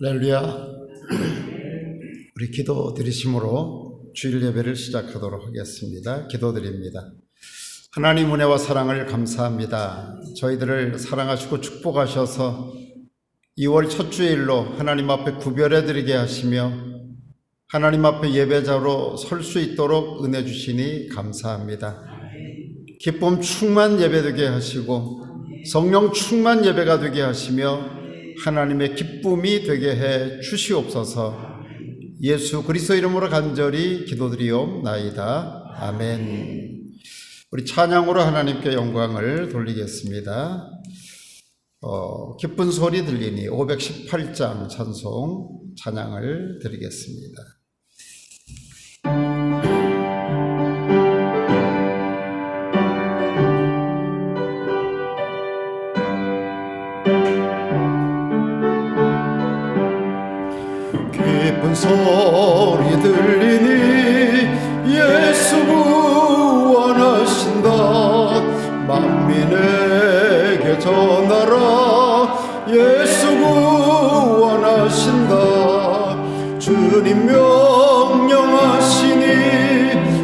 할렐루야. 우리 기도 드리심으로 주일 예배를 시작하도록 하겠습니다. 기도드립니다. 하나님 은혜와 사랑을 감사합니다. 저희들을 사랑하시고 축복하셔서 2월 첫 주일로 하나님 앞에 구별해드리게 하시며 하나님 앞에 예배자로 설 수 있도록 은혜 주시니 감사합니다. 기쁨 충만 예배 되게 하시고 성령 충만 예배가 되게 하시며 하나님의 기쁨이 되게 해 주시옵소서. 예수 그리스도 이름으로 간절히 기도드리옵나이다. 아멘. 우리 찬양으로 하나님께 영광을 돌리겠습니다. 기쁜 소리 들리니 518장 찬송 찬양을 드리겠습니다. 기쁜 소리 들리니 예수 구원하신다. 만민에게 전하라. 예수 구원하신다. 주님 명령하시니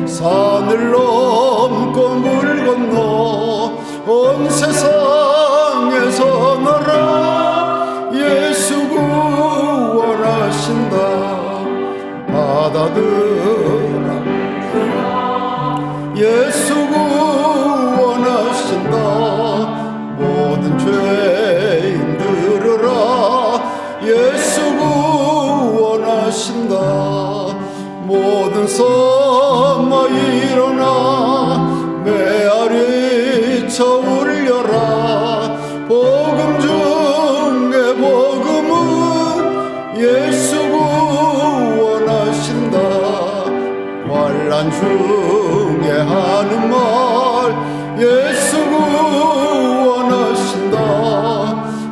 산을 넘고 물 건너 온 세상에서 나라. 예수 구원하신다. 받아들라. 예수 구원하신다. 모든 죄인 들으라. 예수 구원하신다. 모든 섬아 일어나 메아리 쳐 울려라. 복음 중에 복음은 예수 구원하신다. 환난 중에 하는 말 예수 구원하신다.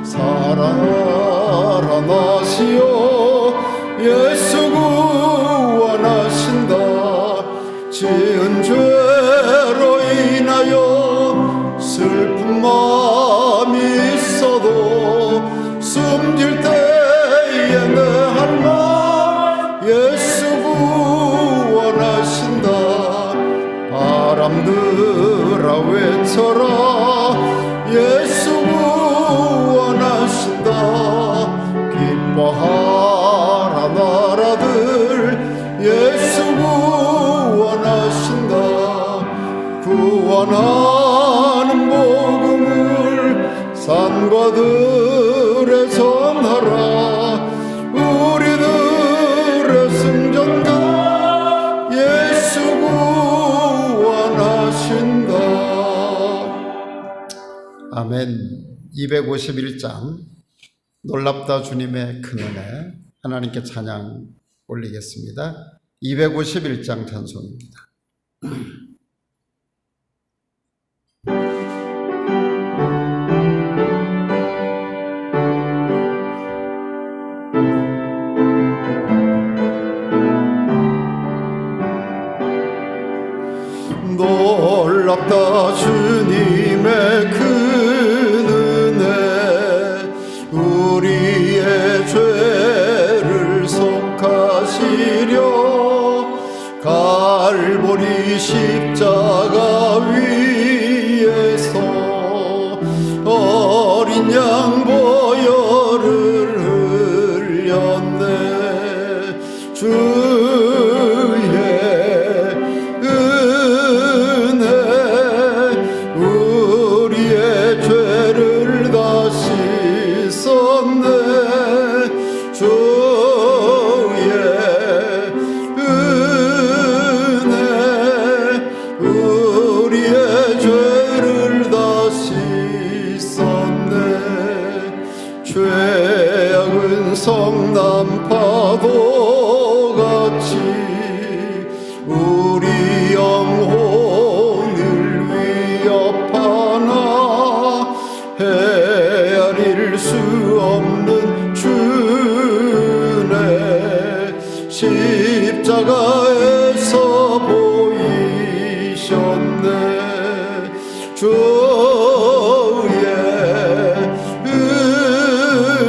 살아라 나시오. 예수 구원하신다. 지은 죄로 인하여 슬픈 마음이 있어도 숨질 때에 내 할 말 예수 구원하신다. 바람들아 외쳐라. 예수 구원하신다. 기뻐하라 나라들. 예수 구원하신다. 구원하는 복음을 산과 들에 전하라. 우리들의 승전자 예수 구원하신다. 아멘. 251장 놀랍다 주님의 큰 은혜 하나님께 찬양 올리겠습니다. 251장 찬송입니다. 놀랍다 주님의 큰 은혜 우리의 죄를 속하시려 갈보리 십자가 위에서 어린 양 보혈을 흘렸네. 주의 우리의 죄를 다 씻었네. 주의 은혜 우리의 죄를 다 씻었네. 죄악은 성난파도 같이 우리 영혼을 위협하나 헤아릴 수 없는 주네. 십자가에서 보이셨네. 주의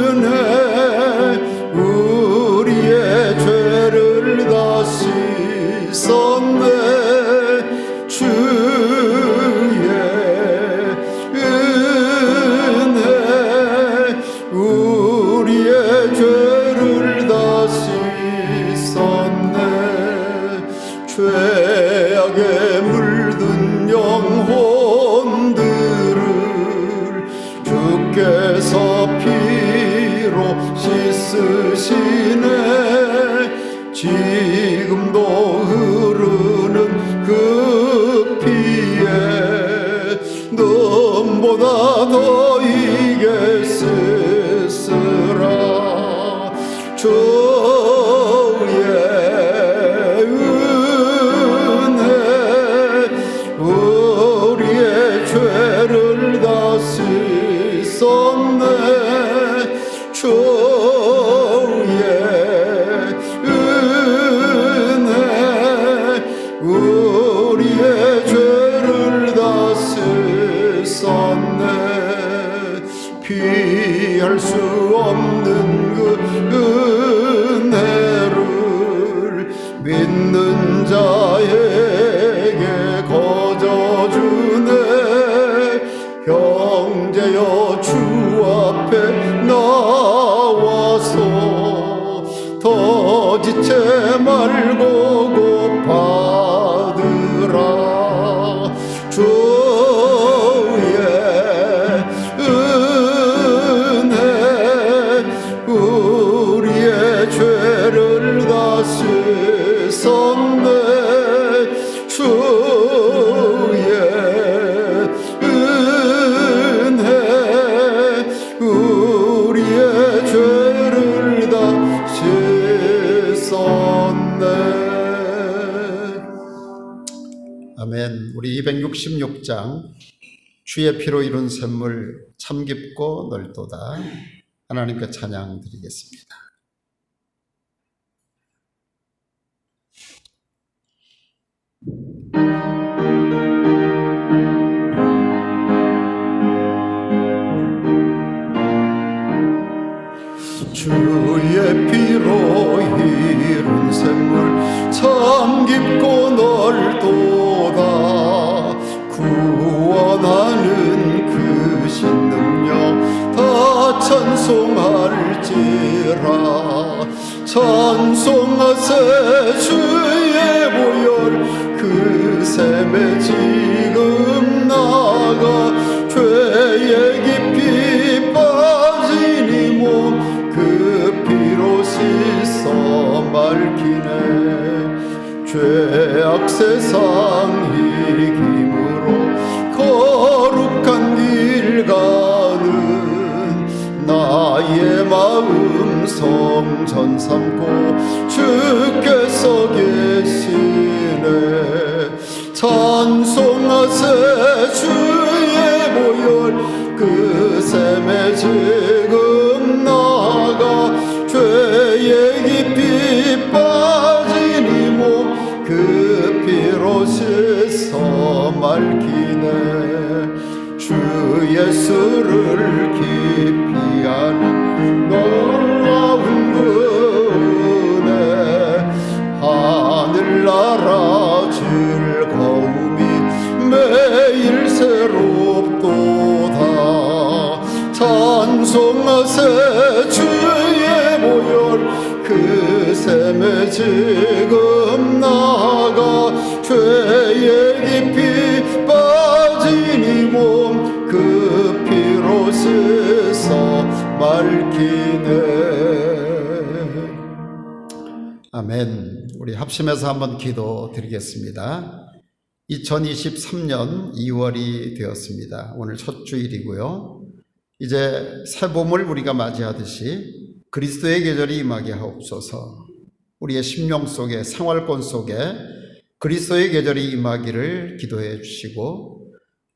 은혜 우리의 죄를 다 씻었네. 죄악에 물든 영혼들을 주께서 피로 씻으시네. 지금도 흐르는 그 피에 눈보다 더 이게 쓰쓰라. 주의 은혜 우리의 죄를 다 씻었네. 주의 은혜 우리의 죄를 다 씻었네. 피할 수 없는 그 은혜를 믿는 자에게 거저주네. 형제여 주 앞에 나와서 더 지체 말고 곧 받으라. 주의 은혜 우리의 죄를 다 씻었네. 주의 은혜 우리의 죄를 다 씻었네. 아멘. 우리 266장 주의 피로 이룬 샘물 참 깊고 넓도다. 하나님께 찬양 드리겠습니다. 주의 피로 이룬 샘물 참 깊고 넓도다. 구원하는 그 신능력 다 찬송할지라. 찬송하세 주의 보혈 그 샘에 지금 나가. 죄에 깊이 빠진 이 몸 그 피로 씻어 맑히네. 죄악 세상 이김으로 거룩한 길 가는 나의 마음 성전 삼고 주께서 계시네. 찬송하세 주의 보혈 그 샘에 지금 나가. 죄에 깊이 빠진 이 몸 그 피로 씻어 맑히네. 주 예수를 깊이 아는 놀라운 그 은혜 하늘나라 즐거움이 매일 새롭도다. 찬송하세 주의 보혈 그 샘에 지금 나가. 죄에 깊이 빠진 이 몸 그 피로 씻어 맑히네. 아멘. 우리 합심해서 한번 기도 드리겠습니다. 2023년 2월이 되었습니다. 오늘 첫 주일이고요. 이제 새 봄을 우리가 맞이하듯이 그리스도의 계절이 임하게 하옵소서. 우리의 심령 속에, 생활권 속에 그리스도의 계절이 임하기를 기도해 주시고,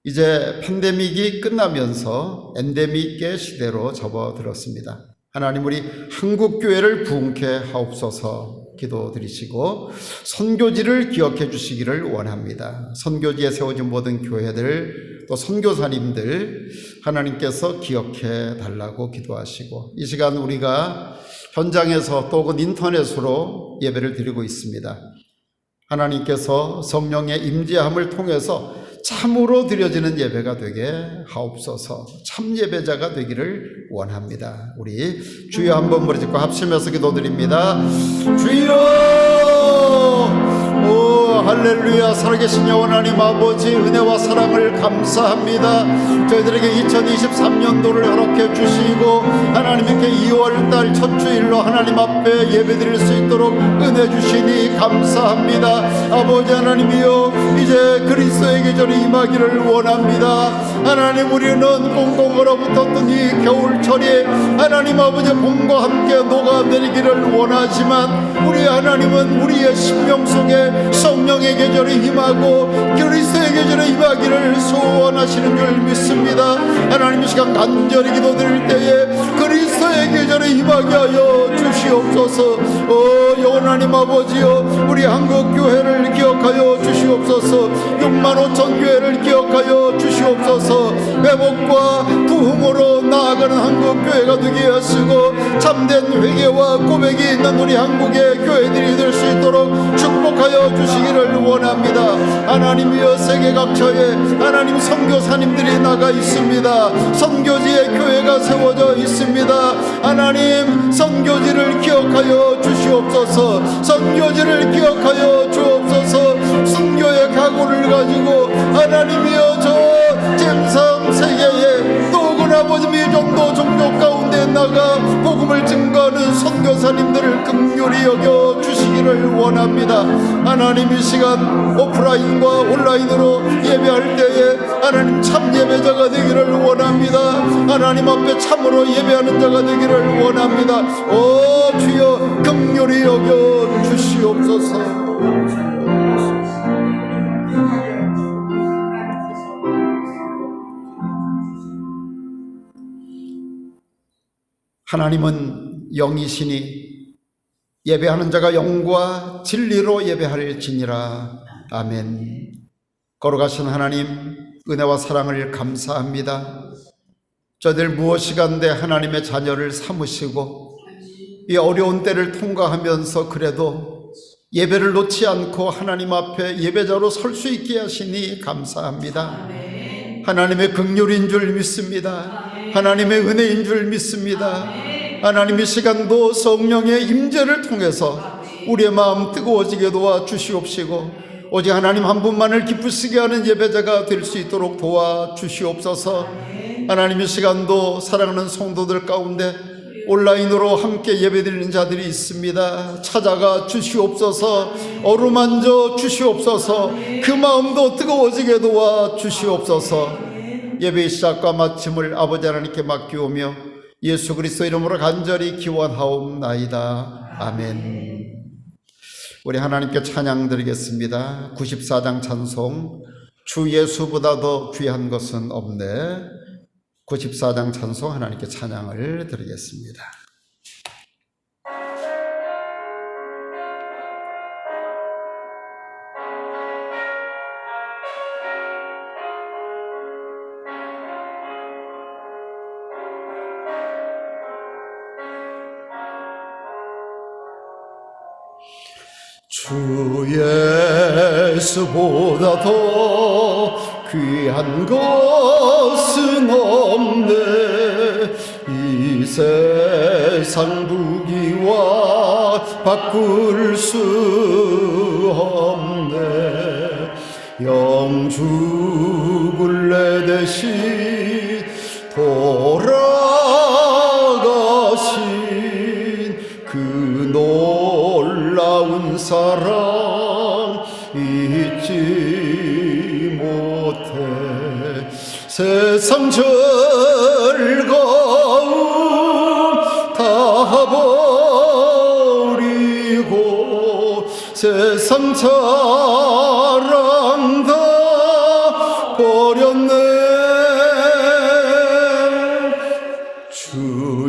이제 팬데믹이 끝나면서 엔데믹의 시대로 접어들었습니다. 하나님, 우리 한국교회를 부흥케 하옵소서 기도드리시고 선교지를 기억해 주시기를 원합니다. 선교지에 세워진 모든 교회들, 또 선교사님들 하나님께서 기억해 달라고 기도하시고, 이 시간 우리가 현장에서 또 혹은 인터넷으로 예배를 드리고 있습니다. 하나님께서 성령의 임재함을 통해서 참으로 드려지는 예배가 되게 하옵소서. 참 예배자가 되기를 원합니다. 우리 주여 한번 부르짖고 합심해서 기도드립니다. 주여! 오 할렐루야. 살아계신 여호와 하나님 아버지, 은혜와 사랑을 감사합니다. 저희들에게 2023년도를 허락해 주시고 하나님께 2월달 첫 주일로 하나님 앞에 예배드릴 수 있도록 은혜 주시니 감사합니다. 아버지 하나님이여, 이제 그리스도의 계절이 임하기를 원합니다. 하나님, 우리는 꽁꽁 얼어붙었던 이 겨울철이 하나님 아버지 봄과 함께 녹아내리기를 원하지만, 우리 하나님은 우리의 심령 속에 성령의 계절이 임하고 그리스도의 계절이 임하기를 소원하시는 줄 믿습니다. 하나님, 이 시간 간절히 기도드릴 때에 그리스도의 계절이 임하게 하여 주시옵소서. 영원 하나님 아버지여, 우리 한국교회를 기억하여 주시옵소서. 6만 5천 교회를 기억하여 주시옵소서. 회복과 부흥으로 나아가는 한국교회가 되게 하시고 참된 회개와 고백이 있는 우리 한국의 교회들이 될 수 있도록 축복하여 주시기를 원합니다. 하나님이여, 세계 각처에 하나님 선교사님들이 나가 있습니다. 선교지의 교회가 세워져 있습니다. 하나님, 선교지를 기억하여 주시옵소서. 선교지를 기억하여 주옵소서. 순교의 각오를 가지고 하나님이여, 저 제3세계에 또 아버지 미전도 종족 가운데 나가 복음을 증거하는 선교사님들을 긍휼히 여겨 주시기를 원합니다. 하나님, 이 시간 오프라인과 온라인으로 예배할 때에 하나님 참 예배자가 되기를 원합니다. 하나님 앞에 참으로 예배하는 자가 되기를 원합니다. 오 주여, 긍휼히 여겨 주시옵소서. 하나님은 영이시니 예배하는 자가 영과 진리로 예배할지니라. 아멘. 거룩하신 하나님, 은혜와 사랑을 감사합니다. 저들 무엇이간데 하나님의 자녀를 삼으시고 이 어려운 때를 통과하면서 그래도 예배를 놓지 않고 하나님 앞에 예배자로 설 수 있게 하시니 감사합니다. 하나님의 긍휼인 줄 믿습니다. 하나님의 은혜인 줄 믿습니다. 하나님, 이 시간도 성령의 임재를 통해서 우리의 마음 뜨거워지게 도와주시옵시고 오직 하나님 한 분만을 기쁘시게 하는 예배자가 될 수 있도록 도와주시옵소서. 하나님, 이 시간도 사랑하는 성도들 가운데 온라인으로 함께 예배드리는 자들이 있습니다. 찾아가 주시옵소서. 어루만져 주시옵소서. 그 마음도 뜨거워지게 도와주시옵소서. 예배의 시작과 마침을 아버지 하나님께 맡기오며 예수 그리스도 이름으로 간절히 기원하옵나이다. 아멘. 우리 하나님께 찬양 드리겠습니다. 94장 찬송, 주 예수보다 더 귀한 것은 없네. 94장 찬송 하나님께 찬양을 드리겠습니다. 주 예수보다 더 귀한 것은 없네. 이 세상 부귀와 바꿀 수 없네. 영죽을 내 대신 돌아가신 그 놀라운 사랑 잊지 못해. 세상 즐거움 다 버리고 세상 자랑 다 버렸네. 주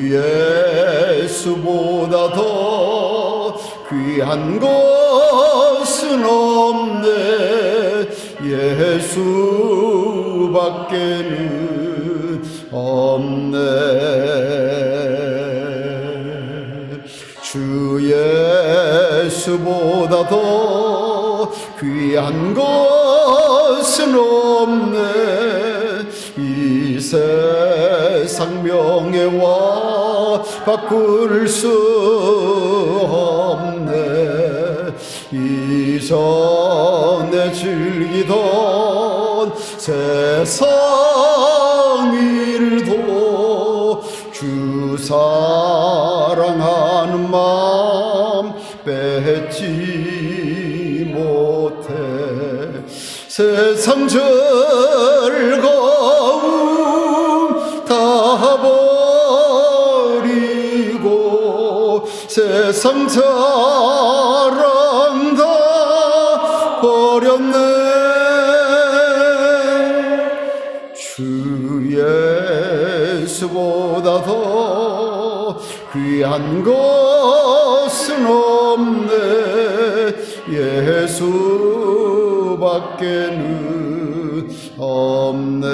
예수보다 더 귀한 것은 없네. 예수밖에는 없네. 주 예수보다 더 귀한 것은 것은 없네. 이 세상 명예와 바꿀 수 없네. 이전에 즐기던 세상 일도 주 사랑하는 마음 뺏지 못해. 세상 즐거움 다 버리고 세상 자랑 다 버렸네. 주 예수보다 더 귀한 것은 없네. 예수밖에는 없네.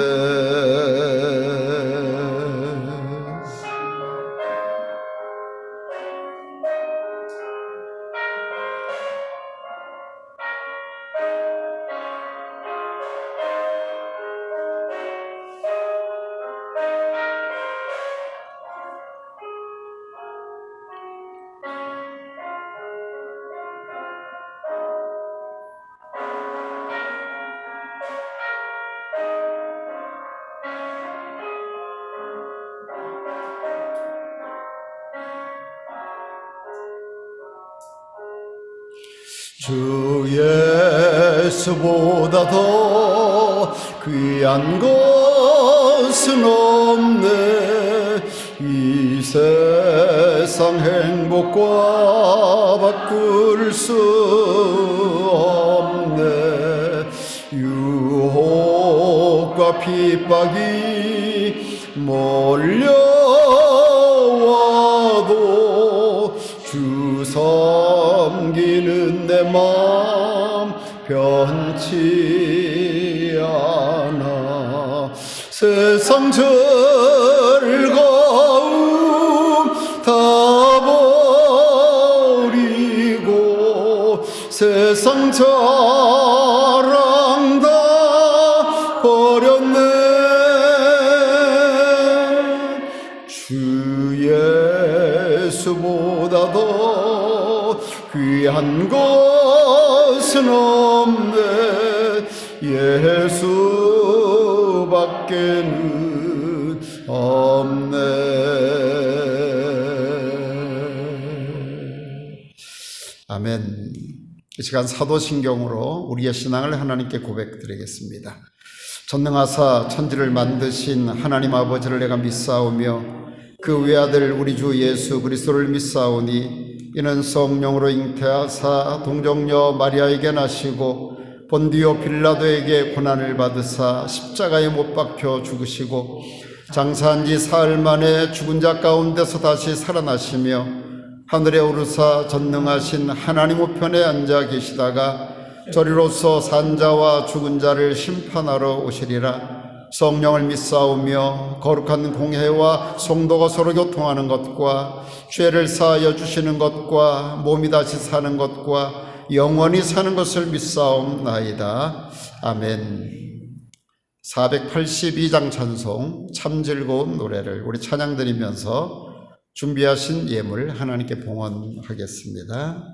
주 예수보다 더 귀한 것은 없네. 이 세상 행복과 바꿀 수 없네. 유혹과 핍박이 몰려와도 주 섬기는 내 마음 변치 않아. 세상 즐거움 다 버리고 세상 자랑 다 버렸네. 주 예수보다 더 귀한 것은 없네. 예수밖에는 없네. 아멘. 이 시간 사도신경으로 우리의 신앙을 하나님께 고백드리겠습니다. 전능하사 천지를 만드신 하나님 아버지를 내가 믿사오며 그 외아들 우리 주 예수 그리스도를 믿사오니 이는 성령으로 잉태하사 동정녀 마리아에게 나시고 본디오 빌라도에게 고난을 받으사 십자가에 못 박혀 죽으시고 장사한 지 사흘 만에 죽은 자 가운데서 다시 살아나시며 하늘에 오르사 전능하신 하나님 우편에 앉아 계시다가 저리로서 산자와 죽은 자를 심판하러 오시리라. 성령을 믿사오며 거룩한 공회와 성도가 서로 교통하는 것과 죄를 사하여 주시는 것과 몸이 다시 사는 것과 영원히 사는 것을 믿사옵나이다. 아멘. 482장 찬송 참 즐거운 노래를 우리 찬양 드리면서 준비하신 예물 하나님께 봉헌하겠습니다.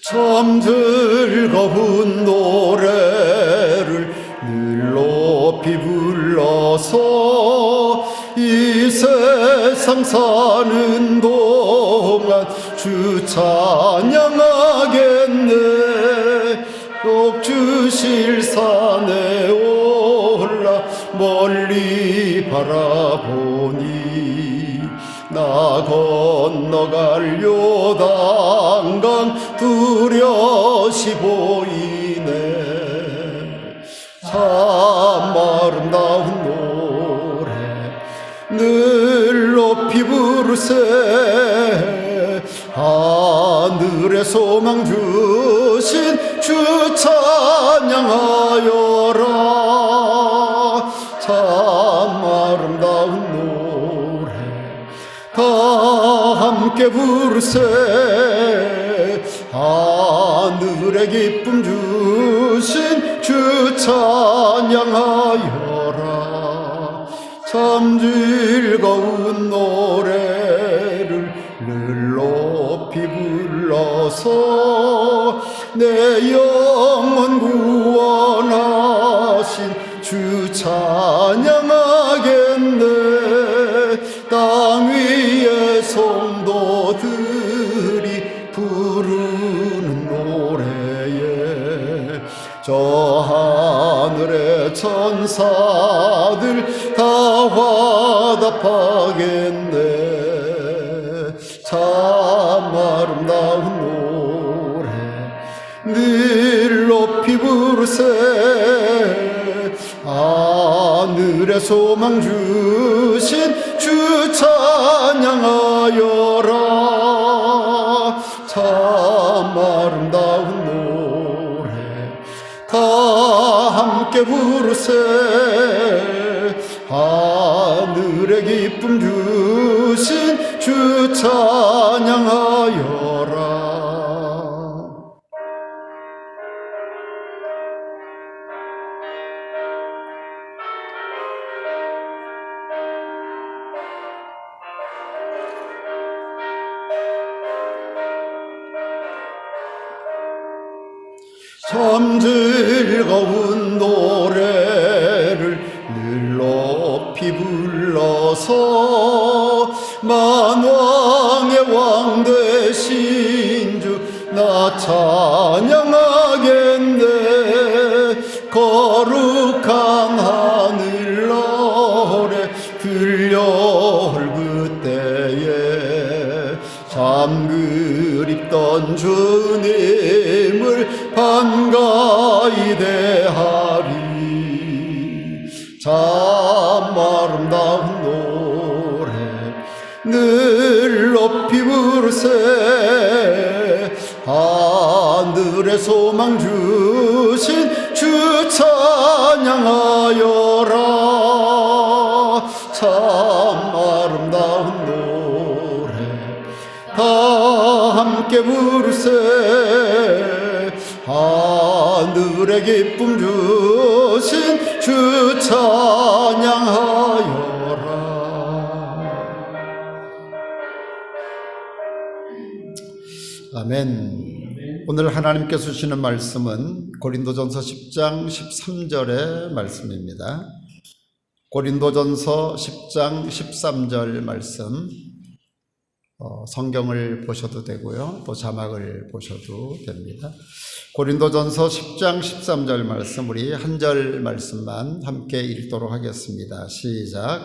참 즐거운 노래를 늘 높이 불러서 이 세상 사는 동안 주 찬양하겠네. 꼭 주실 산에 올라 멀리 바라보니 나 건너갈 요단강 뚜렷이 보이네. 참 아름다운 노래 늘 높이 부르세. 하늘에 소망 주신 주 찬양 다 함께 부르세. 하늘의 기쁨 주신 주 찬양하여라. 참 즐거운 노래를 늘 높이 불러서 내 영혼 구원하신 주 찬양하겠네. 땅 위의 성도들이 부르는 노래에 저 하늘의 천사들 다 화답하겠네. 참 아름다운 노래 늘 높이 부르세. 하늘의 소망 주신 주 찬양하여라. 참 아름다운 노래 다 함께 부르세. 하늘의 기쁨 주신 주 찬양하여라. 참 즐거운 노래를 늘 높이 불러서 만왕의 왕 되신 주 나 찬양하겠네. 거룩한 하늘 노래 들려올 그때에 참 그립던 주님을 반가이 대하리. 참 아름다운 노래 늘 높이 부르세. 하늘의 소망 주신 주 찬양하여라. 참 아름다운 노래 다 함께 부르세. 하늘의 기쁨 주신 주 찬양하여라. 아멘. 오늘 하나님께서 주시는 말씀은 고린도전서 10장 13절의 말씀입니다. 고린도전서 10장 13절 말씀, 성경을 보셔도 되고요, 또 자막을 보셔도 됩니다. 고린도전서 10장 13절 말씀, 우리 한 절 말씀만 함께 읽도록 하겠습니다. 시작.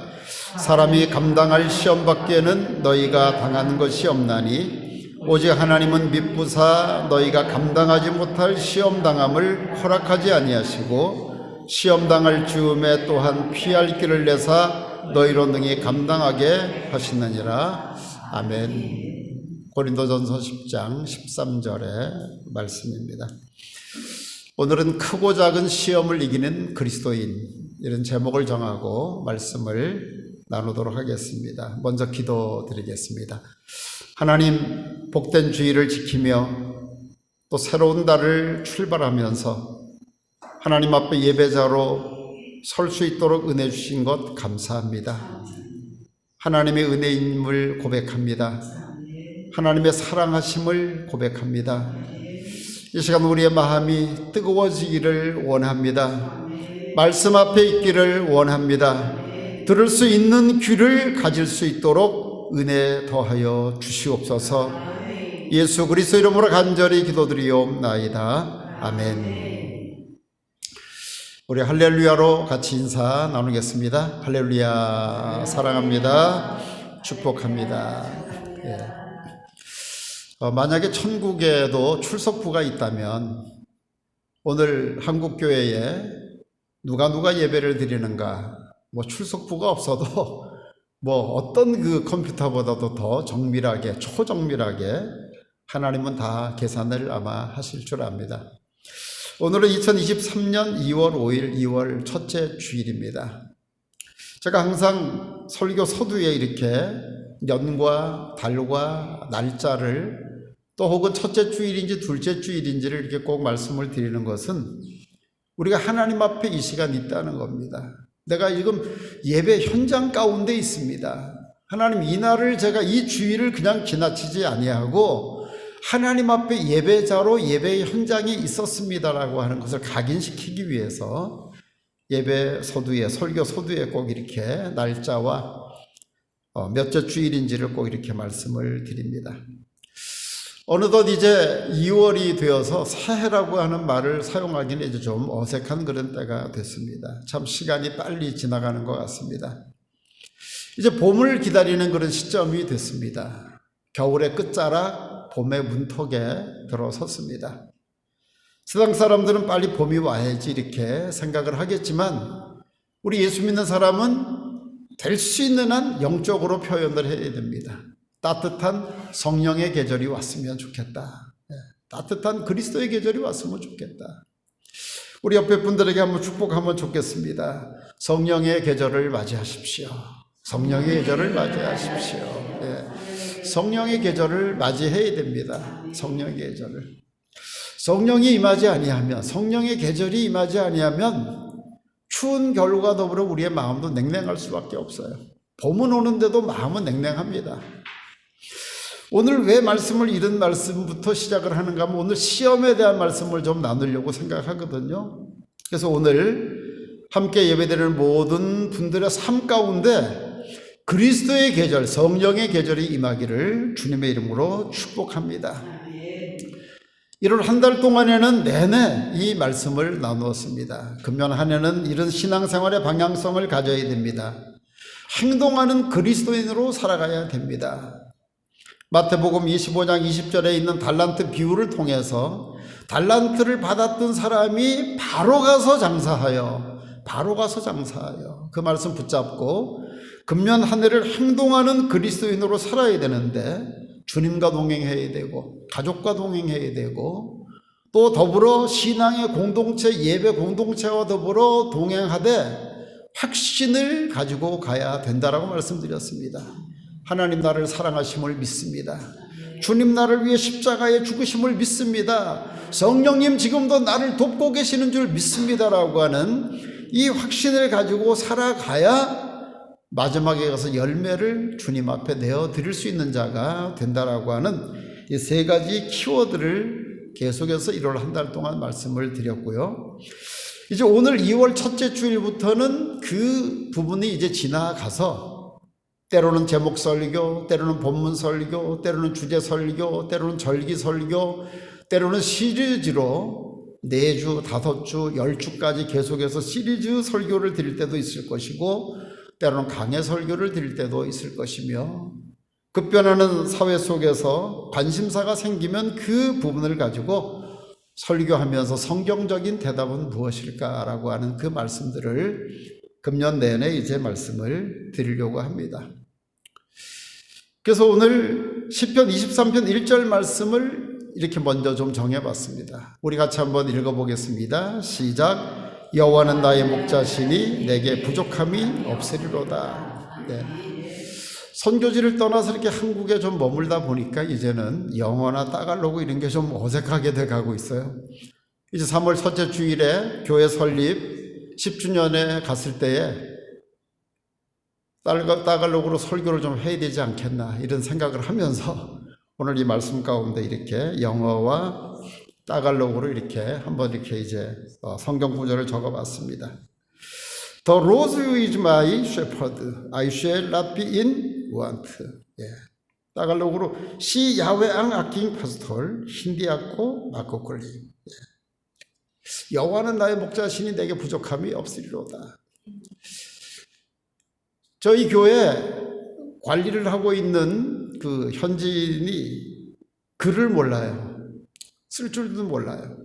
사람이 감당할 시험 밖에는 너희가 당한 것이 없나니 오직 하나님은 미쁘사 너희가 감당하지 못할 시험 당함을 허락하지 아니하시고 시험 당할 즈음에 또한 피할 길을 내사 너희로 능히 감당하게 하시느니라. 아멘. 고린도전서 10장 13절의 말씀입니다. 오늘은 크고 작은 시험을 이기는 그리스도인, 이런 제목을 정하고 말씀을 나누도록 하겠습니다. 먼저 기도드리겠습니다. 하나님, 복된 주일을 지키며 또 새로운 달을 출발하면서 하나님 앞에 예배자로 설 수 있도록 은혜 주신 것 감사합니다. 하나님의 은혜임을 고백합니다. 하나님의 사랑하심을 고백합니다. 이 시간 우리의 마음이 뜨거워지기를 원합니다. 말씀 앞에 있기를 원합니다. 들을 수 있는 귀를 가질 수 있도록 은혜 더하여 주시옵소서. 예수 그리스도 이름으로 간절히 기도드리옵나이다. 아멘. 우리 할렐루야로 같이 인사 나누겠습니다. 할렐루야. 사랑합니다. 축복합니다. 예. 만약에 천국에도 출석부가 있다면 오늘 한국교회에 누가 예배를 드리는가, 출석부가 없어도 어떤 그 컴퓨터보다도 더 정밀하게, 초정밀하게 하나님은 다 계산을 아마 하실 줄 압니다. 오늘은 2023년 2월 5일 2월 첫째 주일입니다. 제가 항상 설교 서두에 이렇게 년과 달과 날짜를 또 혹은 첫째 주일인지 둘째 주일인지를 이렇게 꼭 말씀을 드리는 것은 우리가 하나님 앞에 이 시간 있다는 겁니다. 내가 지금 예배 현장 가운데 있습니다. 하나님, 이 날을 제가 이 주일을 그냥 지나치지 아니하고 하나님 앞에 예배자로 예배 현장에 있었습니다라고 하는 것을 각인시키기 위해서 예배 서두에, 설교 서두에 꼭 이렇게 날짜와 몇째 주일인지를 꼭 이렇게 말씀을 드립니다. 어느덧 이제 2월이 되어서 새해라고 하는 말을 사용하기는 이제 좀 어색한 그런 때가 됐습니다. 참 시간이 빨리 지나가는 것 같습니다. 이제 봄을 기다리는 그런 시점이 됐습니다. 겨울의 끝자락, 봄의 문턱에 들어섰습니다. 세상 사람들은 빨리 봄이 와야지 이렇게 생각을 하겠지만 우리 예수 믿는 사람은 될 수 있는 한 영적으로 표현을 해야 됩니다. 따뜻한 성령의 계절이 왔으면 좋겠다. 따뜻한 그리스도의 계절이 왔으면 좋겠다. 우리 옆에 분들에게 한번 축복하면 좋겠습니다. 성령의 계절을 맞이하십시오. 성령의 계절을 맞이하십시오. 성령의 계절을 맞이해야 됩니다. 성령의 계절을. 성령이 임하지 아니하면, 성령의 계절이 임하지 아니하면 추운 겨울과 더불어 우리의 마음도 냉랭할 수밖에 없어요. 봄은 오는데도 마음은 냉랭합니다. 오늘 왜 말씀을 이런 말씀부터 시작을 하는가 하면 오늘 시험에 대한 말씀을 좀 나누려고 생각하거든요. 그래서 오늘 함께 예배드리는 모든 분들의 삶 가운데 그리스도의 계절, 성령의 계절이 임하기를 주님의 이름으로 축복합니다. 1월 한 달 동안에는 내내 이 말씀을 나누었습니다. 금년 한 해는 이런 신앙생활의 방향성을 가져야 됩니다. 행동하는 그리스도인으로 살아가야 됩니다. 마태복음 25장 20절에 있는 달란트 비유를 통해서 달란트를 받았던 사람이 바로 가서 장사하여 그 말씀 붙잡고 금년 한 해를 행동하는 그리스도인으로 살아야 되는데 주님과 동행해야 되고 가족과 동행해야 되고 또 더불어 신앙의 공동체, 예배 공동체와 더불어 동행하되 확신을 가지고 가야 된다라고 말씀드렸습니다. 하나님 나를 사랑하심을 믿습니다. 주님 나를 위해 십자가에 죽으심을 믿습니다. 성령님 지금도 나를 돕고 계시는 줄 믿습니다라고 하는 이 확신을 가지고 살아가야 마지막에 가서 열매를 주님 앞에 내어드릴 수 있는 자가 된다라고 하는 이 세 가지 키워드를 계속해서 1월 한 달 동안 말씀을 드렸고요. 이제 오늘 2월 첫째 주일부터는 그 부분이 이제 지나가서 때로는 제목 설교, 때로는 본문 설교, 때로는 주제 설교, 때로는 절기 설교, 때로는 시리즈로 4주, 5주, 10주까지 계속해서 시리즈 설교를 드릴 때도 있을 것이고 때로는 강해 설교를 드릴 때도 있을 것이며 급변하는 사회 속에서 관심사가 생기면 그 부분을 가지고 설교하면서 성경적인 대답은 무엇일까라고 하는 그 말씀들을 금년 내내 이제 말씀을 드리려고 합니다. 그래서 오늘 시편 23편 1절 말씀을 이렇게 먼저 좀 정해봤습니다. 우리 같이 한번 읽어보겠습니다. 시작. 여호와는 나의 목자시니 내게 부족함이 없으리로다. 네. 선교지를 떠나서 이렇게 한국에 좀 머물다 보니까 이제는 영어나 따갈로그 이런 게 좀 어색하게 돼가고 있어요. 이제 3월 첫째 주일에 교회 설립 10주년에 갔을 때에 따갈로그로 설교를 좀 해야 되지 않겠나 이런 생각을 하면서 오늘 이 말씀 가운데 이렇게 영어와 따갈로그로 이렇게 한번 이렇게 이제 성경 구절을 적어봤습니다. The Lord is my shepherd, I shall not be in want. 따갈로그로 시 야훼 앙 아킹 파스톨 힌디아코 마코콜리. 여호와는 나의 목자시니 내게 부족함이 없으리로다. 저희 교회 관리를 하고 있는 그 현지인이 글을 몰라요. 쓸 줄도 몰라요.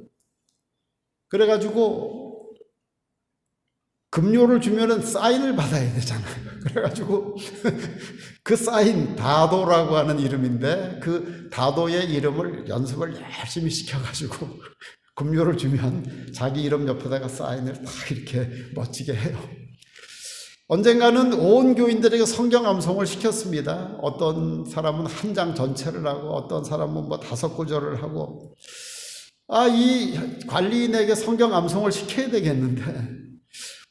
그래가지고 급료를 주면은 사인을 받아야 되잖아요. 그래가지고 그 사인 다도라고 하는 이름인데 그 다도의 이름을 연습을 열심히 시켜가지고 급료를 주면 자기 이름 옆에다가 사인을 딱 이렇게 멋지게 해요. 언젠가는 온 교인들에게 성경 암송을 시켰습니다. 어떤 사람은 한 장 전체를 하고 어떤 사람은 뭐 5구절을 하고, 이 관리인에게 성경 암송을 시켜야 되겠는데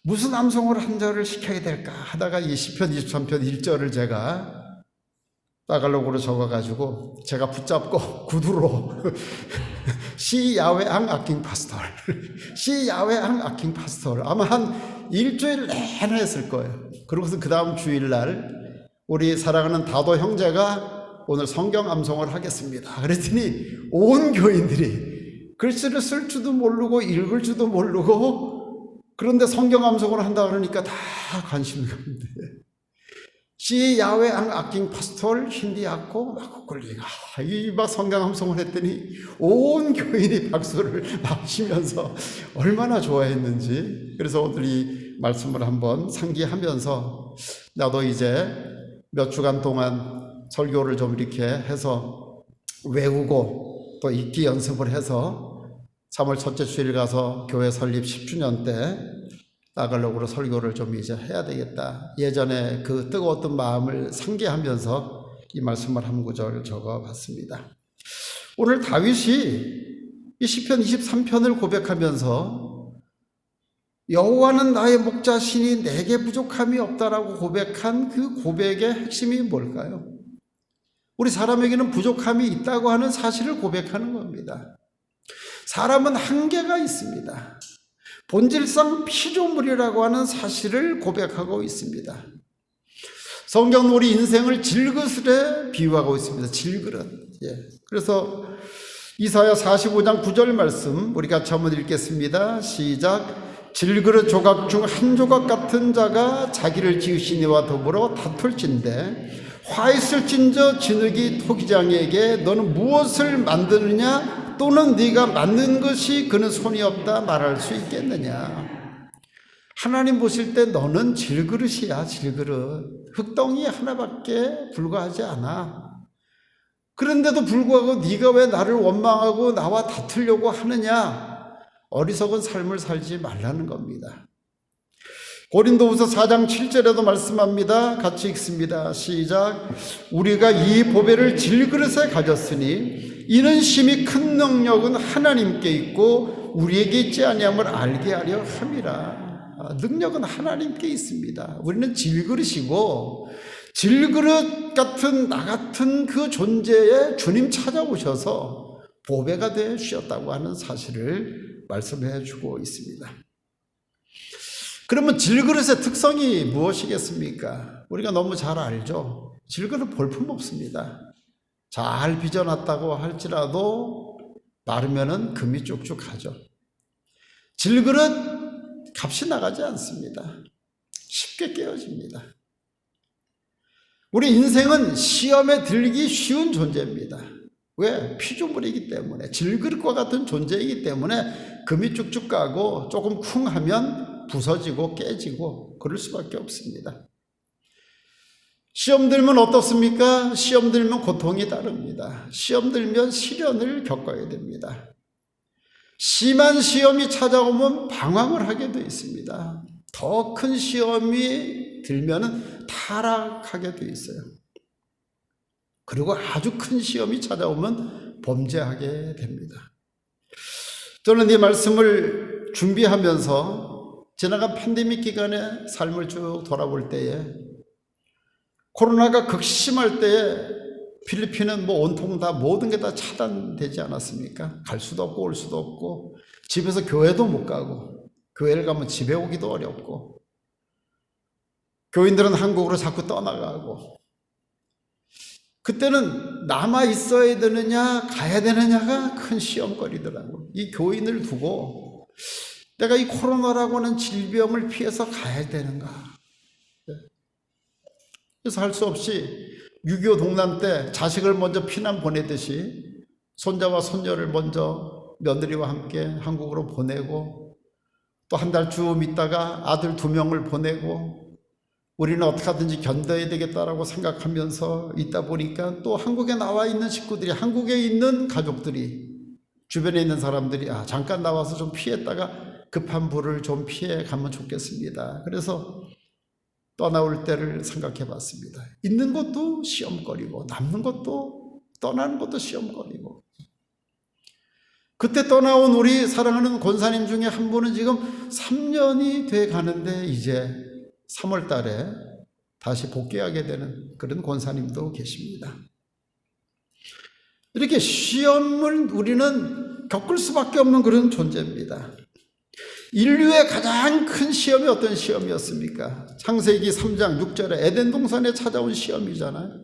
무슨 암송을 한 절을 시켜야 될까 하다가 이 시편 23편 1절을 제가 따갈록으로 적어가지고 제가 붙잡고 구두로 시 야외앙 아킹 파스톨 시 야외앙 아킹 파스톨 아마 한 일주일 내내 했을 거예요. 그러고서 그 다음 주일날 우리 사랑하는 다도 형제가 오늘 성경 암송을 하겠습니다. 그랬더니 온 교인들이 글씨를 쓸 줄도 모르고 읽을 줄도 모르고, 그런데 성경 암송을 한다 그러니까 다 관심이 가는데 시 야외앙 아킹 파스톨 힌디아코 마코콜리가 막 성경 암송을 했더니 온 교인이 박수를 막 치면서 얼마나 좋아했는지. 그래서 오늘 이 말씀을 한번 상기하면서 나도 이제 몇 주간 동안 설교를 좀 이렇게 해서 외우고 또 읽기 연습을 해서 3월 첫째 주일 가서 교회 설립 10주년 때 따갈록으로 설교를 좀 이제 해야 되겠다. 예전에 그 뜨거웠던 마음을 상기하면서 이 말씀을 한 구절 적어봤습니다. 오늘 다윗이 이 시편 23편을 고백하면서 여호와는 나의 목자시니 내게 부족함이 없다라고 고백한 그 고백의 핵심이 뭘까요? 우리 사람에게는 부족함이 있다고 하는 사실을 고백하는 겁니다. 사람은 한계가 있습니다. 본질상 피조물이라고 하는 사실을 고백하고 있습니다. 성경은 우리 인생을 질그릇에 비유하고 있습니다. 질그릇. 그래서 이사야 45장 9절 말씀 우리 같이 한번 읽겠습니다. 시작. 질그릇 조각 중 한 조각 같은 자가 자기를 지으신 이와 더불어 다툴진대 화 있을진저 진흙이 토기장에게 너는 무엇을 만드느냐 또는 네가 만든 것이 그는 손이 없다 말할 수 있겠느냐. 하나님 보실 때 너는 질그릇이야. 질그릇. 흙덩이 하나밖에 불과하지 않아. 그런데도 불구하고 네가 왜 나를 원망하고 나와 다투려고 하느냐. 어리석은 삶을 살지 말라는 겁니다. 고린도후서 4장 7절에도 말씀합니다. 같이 읽습니다. 시작. 우리가 이 보배를 질그릇에 가졌으니 이는 심히 큰 능력은 하나님께 있고 우리에게 있지 아니함을 알게 하려 함이라. 능력은 하나님께 있습니다. 우리는 질그릇이고 질그릇 같은 나 같은 그 존재에 주님 찾아오셔서 보배가 되어 주셨다고 하는 사실을 말씀해 주고 있습니다. 그러면 질그릇의 특성이 무엇이겠습니까? 우리가 너무 잘 알죠. 질그릇 볼품없습니다. 잘 빚어놨다고 할지라도 마르면은 금이 쭉쭉 가죠. 질그릇 값이 나가지 않습니다. 쉽게 깨어집니다. 우리 인생은 시험에 들기 쉬운 존재입니다. 왜? 피조물이기 때문에, 질그릇과 같은 존재이기 때문에 금이 쭉쭉 가고 조금 쿵 하면 부서지고 깨지고 그럴 수밖에 없습니다. 시험 들면 어떻습니까? 시험 들면 고통이 따릅니다. 시험 들면 시련을 겪어야 됩니다. 심한 시험이 찾아오면 방황을 하게 되어 있습니다. 더 큰 시험이 들면 타락하게 되어 있어요. 그리고 아주 큰 시험이 찾아오면 범죄하게 됩니다. 저는 이 말씀을 준비하면서 지나간 팬데믹 기간에 삶을 쭉 돌아볼 때에 코로나가 극심할 때에 필리핀은 뭐 온통 다 모든 게 다 차단되지 않았습니까? 갈 수도 없고 올 수도 없고 집에서 교회도 못 가고 교회를 가면 집에 오기도 어렵고 교인들은 한국으로 자꾸 떠나가고 그때는 남아 있어야 되느냐 가야 되느냐가 큰 시험거리더라고요. 이 교인을 두고 내가 이 코로나라고 하는 질병을 피해서 가야 되는가. 그래서 할 수 없이 6.25 동란 때 자식을 먼저 피난 보내듯이 손자와 손녀를 먼저 며느리와 함께 한국으로 보내고 또 한 달쯤 있다가 아들 2명을 보내고 우리는 어떻게 하든지 견뎌야 되겠다라고 생각하면서 있다 보니까 또 한국에 나와 있는 식구들이, 한국에 있는 가족들이, 주변에 있는 사람들이 잠깐 나와서 좀 피했다가 급한 불을 좀 피해 가면 좋겠습니다. 그래서 떠나올 때를 생각해 봤습니다. 있는 것도 시험거리고 남는 것도 떠나는 것도 시험거리고. 그때 떠나온 우리 사랑하는 권사님 중에 한 분은 지금 3년이 돼 가는데 이제 3월 달에 다시 복귀하게 되는 그런 권사님도 계십니다. 이렇게 시험을 우리는 겪을 수밖에 없는 그런 존재입니다. 인류의 가장 큰 시험이 어떤 시험이었습니까? 창세기 3장 6절에 에덴 동산에 찾아온 시험이잖아요.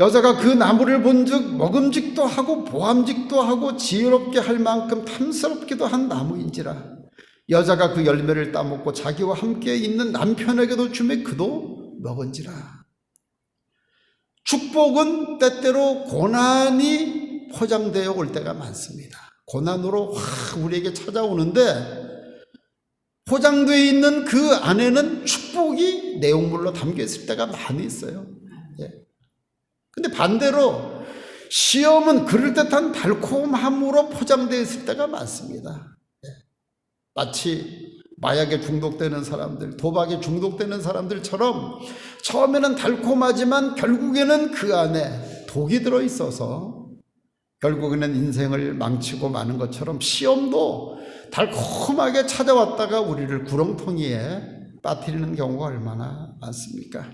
여자가 그 나무를 본즉 먹음직도 하고 보암직도 하고 지혜롭게 할 만큼 탐스럽기도 한 나무인지라. 여자가 그 열매를 따먹고 자기와 함께 있는 남편에게도 주매 그도 먹은지라. 축복은 때때로 고난이 포장되어 올 때가 많습니다. 고난으로 확 우리에게 찾아오는데 포장되어 있는 그 안에는 축복이 내용물로 담겨 있을 때가 많이 있어요. 근데 반대로 시험은 그럴듯한 달콤함으로 포장되어 있을 때가 많습니다. 마치 마약에 중독되는 사람들, 도박에 중독되는 사람들처럼 처음에는 달콤하지만 결국에는 그 안에 독이 들어있어서 결국에는 인생을 망치고 마는 것처럼 시험도 달콤하게 찾아왔다가 우리를 구렁텅이에 빠뜨리는 경우가 얼마나 많습니까?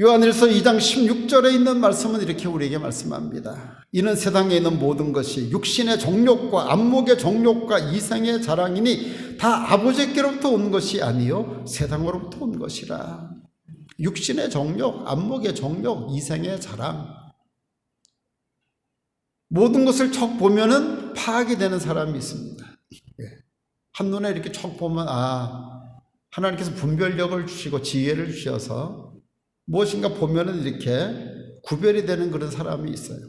요한일서 2장 16절에 있는 말씀은 이렇게 우리에게 말씀합니다. 이는 세상에 있는 모든 것이 육신의 정욕과 안목의 정욕과 이생의 자랑이니 다 아버지께로부터 온 것이 아니요 세상으로부터 온 것이라. 육신의 정욕, 안목의 정욕, 이생의 자랑, 모든 것을 척 보면은 파악이 되는 사람이 있습니다. 한눈에 이렇게 척 보면 하나님께서 분별력을 주시고 지혜를 주셔서 무엇인가 보면은 이렇게 구별이 되는 그런 사람이 있어요.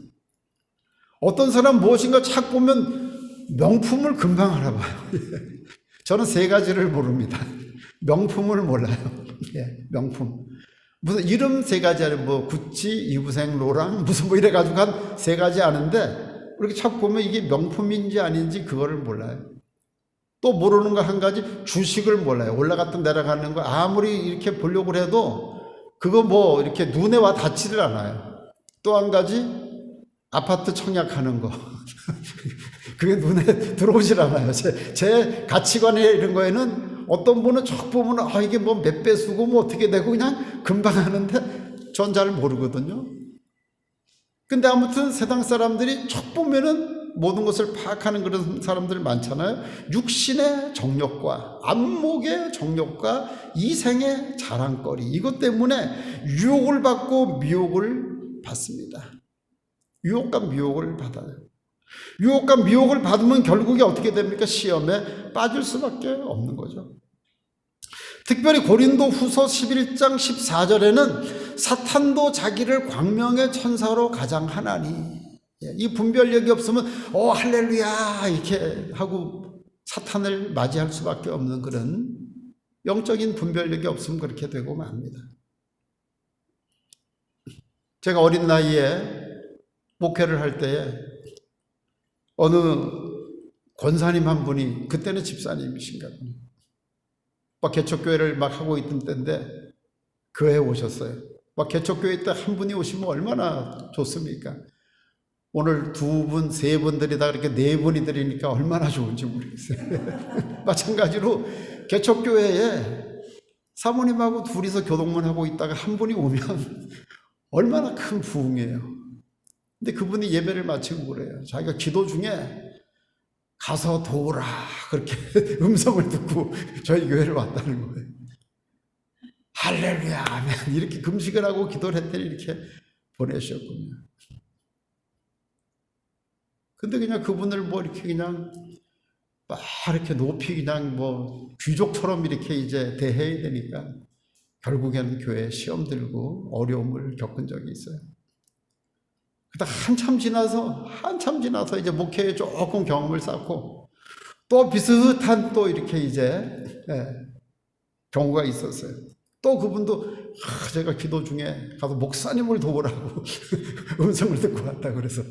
어떤 사람 무엇인가 착 보면 명품을 금방 알아봐요. 저는 세 가지를 모릅니다. 명품을 몰라요. 명품. 무슨 이름 세 가지 아니면 뭐 구찌, 이브생, 로랑 무슨 뭐 이래가지고 한 세 가지 아는데 이렇게 착 보면 이게 명품인지 아닌지 그거를 몰라요. 또 모르는 거 한 가지, 주식을 몰라요. 올라갔다 내려가는 거 아무리 이렇게 보려고 해도 그거 뭐 이렇게 눈에 와 닿지를 않아요. 또 한 가지, 아파트 청약하는 거. 그게 눈에 들어오질 않아요. 제 가치관에 이런 거에는 어떤 분은 쭉 보면 이게 뭐 몇 배수고 뭐 어떻게 되고 그냥 금방 하는데 전 잘 모르거든요. 근데 아무튼 세상 사람들이 쭉 보면은 모든 것을 파악하는 그런 사람들 많잖아요. 육신의 정욕과 안목의 정욕과 이생의 자랑거리, 이것 때문에 유혹을 받고 미혹을 받습니다. 유혹과 미혹을 받아요. 유혹과 미혹을 받으면 결국에 어떻게 됩니까? 시험에 빠질 수밖에 없는 거죠. 특별히 고린도 후서 11장 14절에는 사탄도 자기를 광명의 천사로 가장하나니, 이 분별력이 없으면 할렐루야 이렇게 하고 사탄을 맞이할 수밖에 없는 그런 영적인 분별력이 없으면 그렇게 되고 맙니다. 제가 어린 나이에 목회를 할 때에 어느 권사님 한 분이, 그때는 집사님이신가 보니, 막 개척교회를 막 하고 있던 때인데 교회에 오셨어요. 막 개척교회 때 한 분이 오시면 얼마나 좋습니까? 오늘 두 분, 세 분들이 다 이렇게 네 분이 들으니까 얼마나 좋은지 모르겠어요. 마찬가지로 개척교회에 사모님하고 둘이서 교동문 하고 있다가 한 분이 오면 얼마나 큰 부흥이에요. 근데 그분이 예배를 마치고 그래요. 자기가 기도 중에 가서 도우라 그렇게 음성을 듣고 저희 교회를 왔다는 거예요. 할렐루야 아멘 이렇게 금식을 하고 기도를 했더니 이렇게 보내셨군요. 근데 그냥 그분을 뭐 이렇게 그냥 막 이렇게 높이 그냥 뭐 귀족처럼 이렇게 이제 대해야 되니까 결국에는 교회에 시험 들고 어려움을 겪은 적이 있어요. 그러다 한참 지나서 이제 목회에 조금 경험을 쌓고 또 비슷한 또 이렇게 이제 경우가 있었어요. 또 그분도 제가 기도 중에 가서 목사님을 도우라고 음성을 듣고 왔다 그래서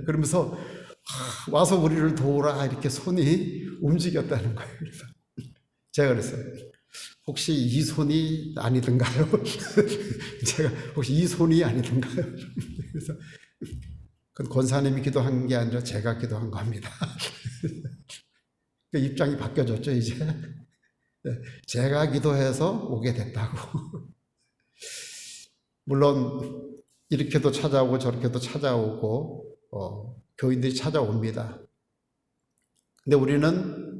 그러면서 와서 우리를 도우라 이렇게 손이 움직였다는 거예요. 그래서 제가 그랬어요. 혹시 이 손이 아니던가요? 제가 혹시 이 손이 아니던가요? 그래서 그건 권사님이 기도한 게 아니라 제가 기도한 겁니다. 입장이 바뀌어졌죠, 이제. 제가 기도해서 오게 됐다고. 물론 이렇게도 찾아오고 저렇게도 찾아오고 교인들이 찾아옵니다. 근데 우리는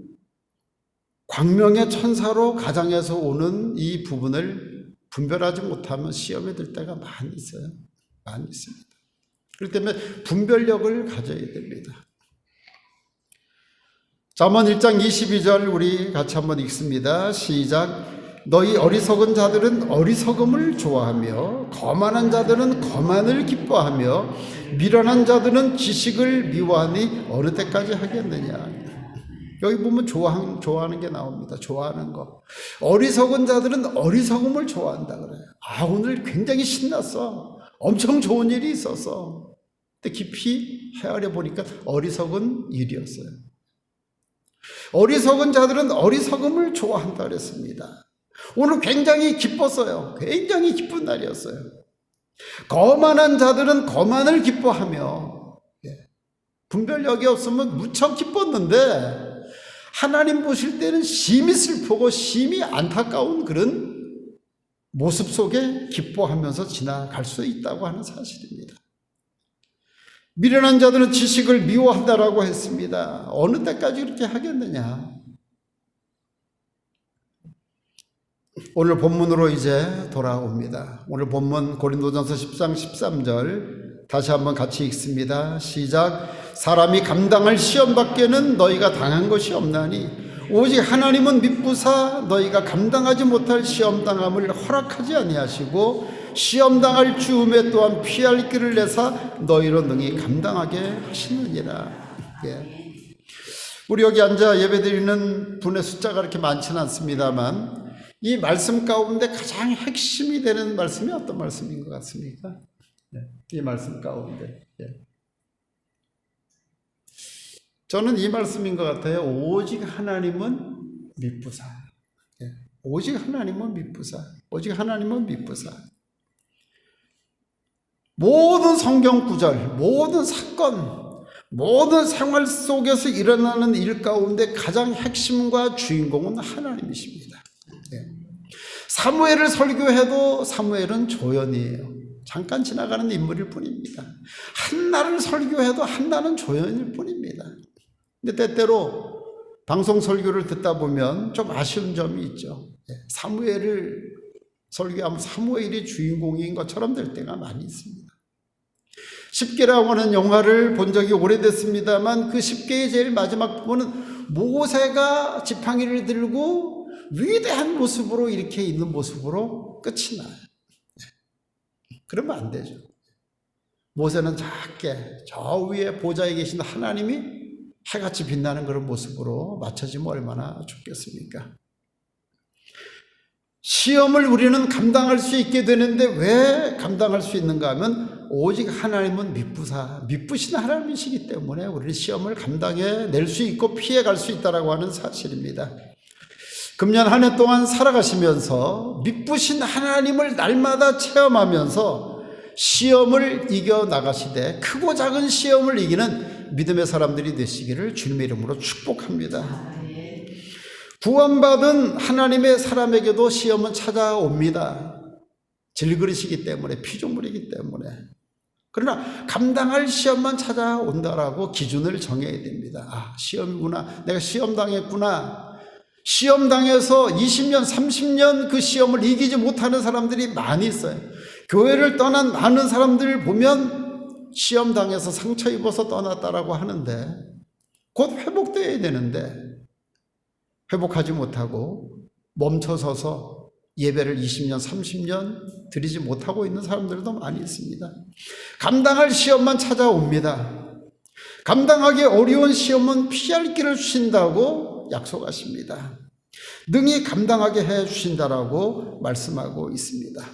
광명의 천사로 가장에서 오는 이 부분을 분별하지 못하면 시험에 들 때가 많이 있어요. 많이 있습니다. 그렇기 때문에 분별력을 가져야 됩니다. 잠언 1장 22절 우리 같이 한번 읽습니다. 시작. 너희 어리석은 자들은 어리석음을 좋아하며 거만한 자들은 거만을 기뻐하며 미련한 자들은 지식을 미워하니 어느 때까지 하겠느냐. 여기 보면 좋아하는 게 나옵니다. 좋아하는 거. 어리석은 자들은 어리석음을 좋아한다 그래요. 오늘 굉장히 신났어. 엄청 좋은 일이 있었어. 근데 깊이 헤아려 보니까 어리석은 일이었어요. 어리석은 자들은 어리석음을 좋아한다 그랬습니다. 오늘 굉장히 기뻤어요. 굉장히 기쁜 날이었어요. 거만한 자들은 거만을 기뻐하며, 분별력이 없으면 무척 기뻤는데 하나님 보실 때는 심히 슬프고 심히 안타까운 그런 모습 속에 기뻐하면서 지나갈 수 있다고 하는 사실입니다. 미련한 자들은 지식을 미워한다라고 했습니다. 어느 때까지 그렇게 하겠느냐. 오늘 본문으로 이제 돌아옵니다. 오늘 본문 고린도전서 10장 13절 다시 한번 같이 읽습니다. 시작. 사람이 감당할 시험밖에는 너희가 당한 것이 없나니 오직 하나님은 미쁘사 너희가 감당하지 못할 시험당함을 허락하지 아니하시고 시험당할 주음에 또한 피할 길을 내사 너희로 능히 감당하게 하시느니라. 우리 여기 앉아 예배드리는 분의 숫자가 그렇게 많지는 않습니다만 이 말씀 가운데 가장 핵심이 되는 말씀이 어떤 말씀인 것 같습니까? 이 말씀 가운데 저는 이 말씀인 것 같아요. 오직 하나님은 미쁘사. 오직 하나님은 미쁘사. 오직 하나님은 미쁘사. 모든 성경 구절, 모든 사건, 모든 생활 속에서 일어나는 일 가운데 가장 핵심과 주인공은 하나님이십니다. 사무엘을 설교해도 사무엘은 조연이에요. 잠깐 지나가는 인물일 뿐입니다. 한나를 설교해도 한나는 조연일 뿐입니다. 근데 때때로 방송 설교를 듣다 보면 좀 아쉬운 점이 있죠. 사무엘을 설교하면 사무엘이 주인공인 것처럼 될 때가 많이 있습니다. 10개라고 하는 영화를 본 적이 오래됐습니다만 그 10개의 제일 마지막 부분은 모세가 지팡이를 들고 위대한 모습으로 이렇게 있는 모습으로 끝이 나요. 그러면 안 되죠. 모세는 작게 저 위에 보좌에 계신 하나님이 해같이 빛나는 그런 모습으로 맞춰지면 얼마나 좋겠습니까? 시험을 우리는 감당할 수 있게 되는데 왜 감당할 수 있는가 하면 오직 하나님은 미쁘신 하나님이시기 때문에 우리는 시험을 감당해 낼 수 있고 피해갈 수 있다고 하는 사실입니다. 금년 한 해 동안 살아가시면서 미쁘신 하나님을 날마다 체험하면서 시험을 이겨나가시되 크고 작은 시험을 이기는 믿음의 사람들이 되시기를 주님의 이름으로 축복합니다. 구원받은 하나님의 사람에게도 시험은 찾아옵니다. 질그릇이기 때문에, 피조물이기 때문에. 그러나 감당할 시험만 찾아온다라고 기준을 정해야 됩니다. 시험이구나. 내가 시험 당했구나. 시험 당해서 20년, 30년 그 시험을 이기지 못하는 사람들이 많이 있어요. 교회를 떠난 많은 사람들을 보면 시험 당해서 상처 입어서 떠났다라고 하는데 곧 회복되어야 되는데 회복하지 못하고 멈춰서서 예배를 20년, 30년 드리지 못하고 있는 사람들도 많이 있습니다. 감당할 시험만 찾아옵니다. 감당하기 어려운 시험은 피할 길을 주신다고 약속하십니다. 능히 감당하게 해 주신다라고 말씀하고 있습니다.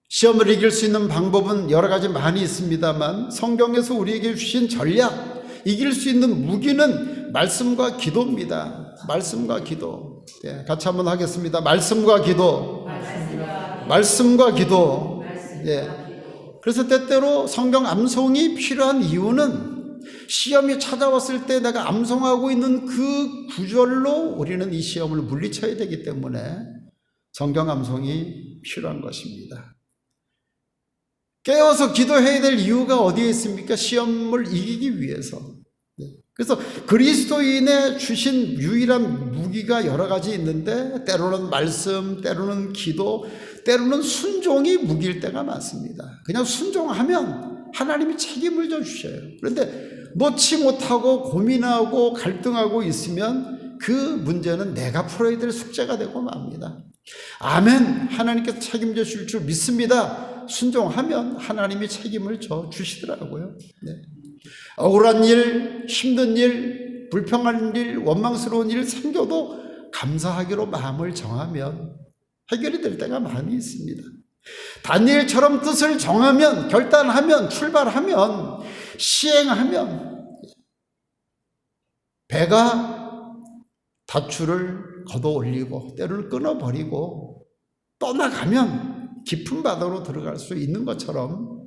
시험을 이길 수 있는 방법은 여러 가지 많이 있습니다만 성경에서 우리에게 주신 전략, 이길 수 있는 무기는 말씀과 기도입니다. 말씀과 기도. 네, 같이 한번 하겠습니다. 말씀과 기도. 말씀과 기도. 예. 그래서 때때로 성경 암송이 필요한 이유는 시험이 찾아왔을 때 내가 암송하고 있는 그 구절로 우리는 이 시험을 물리쳐야 되기 때문에 성경 암송이 필요한 것입니다. 깨어서 기도해야 될 이유가 어디에 있습니까? 시험을 이기기 위해서. 그래서 그리스도인의 주신 유일한 무기가 여러 가지 있는데 때로는 말씀, 때로는 기도, 때로는 순종이 무기일 때가 많습니다. 그냥 순종하면 하나님이 책임을 져 주셔요. 그런데 놓지 못하고 고민하고 갈등하고 있으면 그 문제는 내가 풀어야 될 숙제가 되고 맙니다. 아멘. 하나님께서 책임져 주실 줄 믿습니다. 순종하면 하나님이 책임을 져 주시더라고요. 네. 억울한 일, 힘든 일, 불평한 일, 원망스러운 일 생겨도 감사하기로 마음을 정하면 해결이 될 때가 많이 있습니다. 다니엘처럼 뜻을 정하면, 결단하면, 출발하면, 시행하면 배가 닷줄을 걷어 올리고 때를 끊어버리고 떠나가면 깊은 바다로 들어갈 수 있는 것처럼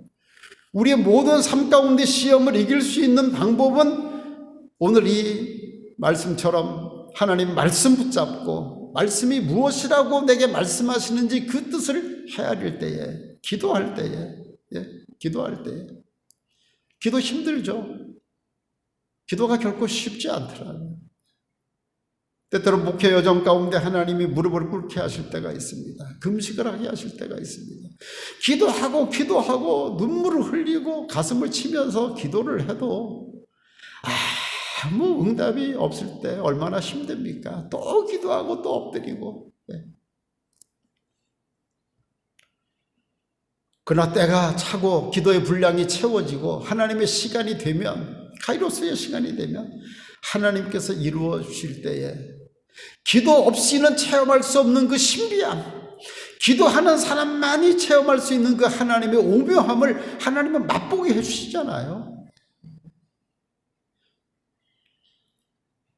우리의 모든 삶 가운데 시험을 이길 수 있는 방법은 오늘 이 말씀처럼 하나님 말씀 붙잡고 말씀이 무엇이라고 내게 말씀하시는지 그 뜻을 헤아릴 때에, 기도할 때에, 기도할 때에. 기도 힘들죠. 기도가 결코 쉽지 않더라고요. 때때로 목회 여정 가운데 하나님이 무릎을 꿇게 하실 때가 있습니다. 금식을 하게 하실 때가 있습니다. 기도하고 눈물을 흘리고 가슴을 치면서 기도를 해도 아무 응답이 없을 때 얼마나 힘듭니까? 또 기도하고 또 엎드리고. 그러나 때가 차고 기도의 분량이 채워지고 하나님의 시간이 되면, 카이로스의 시간이 되면 하나님께서 이루어 주실 때에 기도 없이는 체험할 수 없는 그 신비함, 기도하는 사람만이 체험할 수 있는 그 하나님의 오묘함을 하나님은 맛보게 해주시잖아요.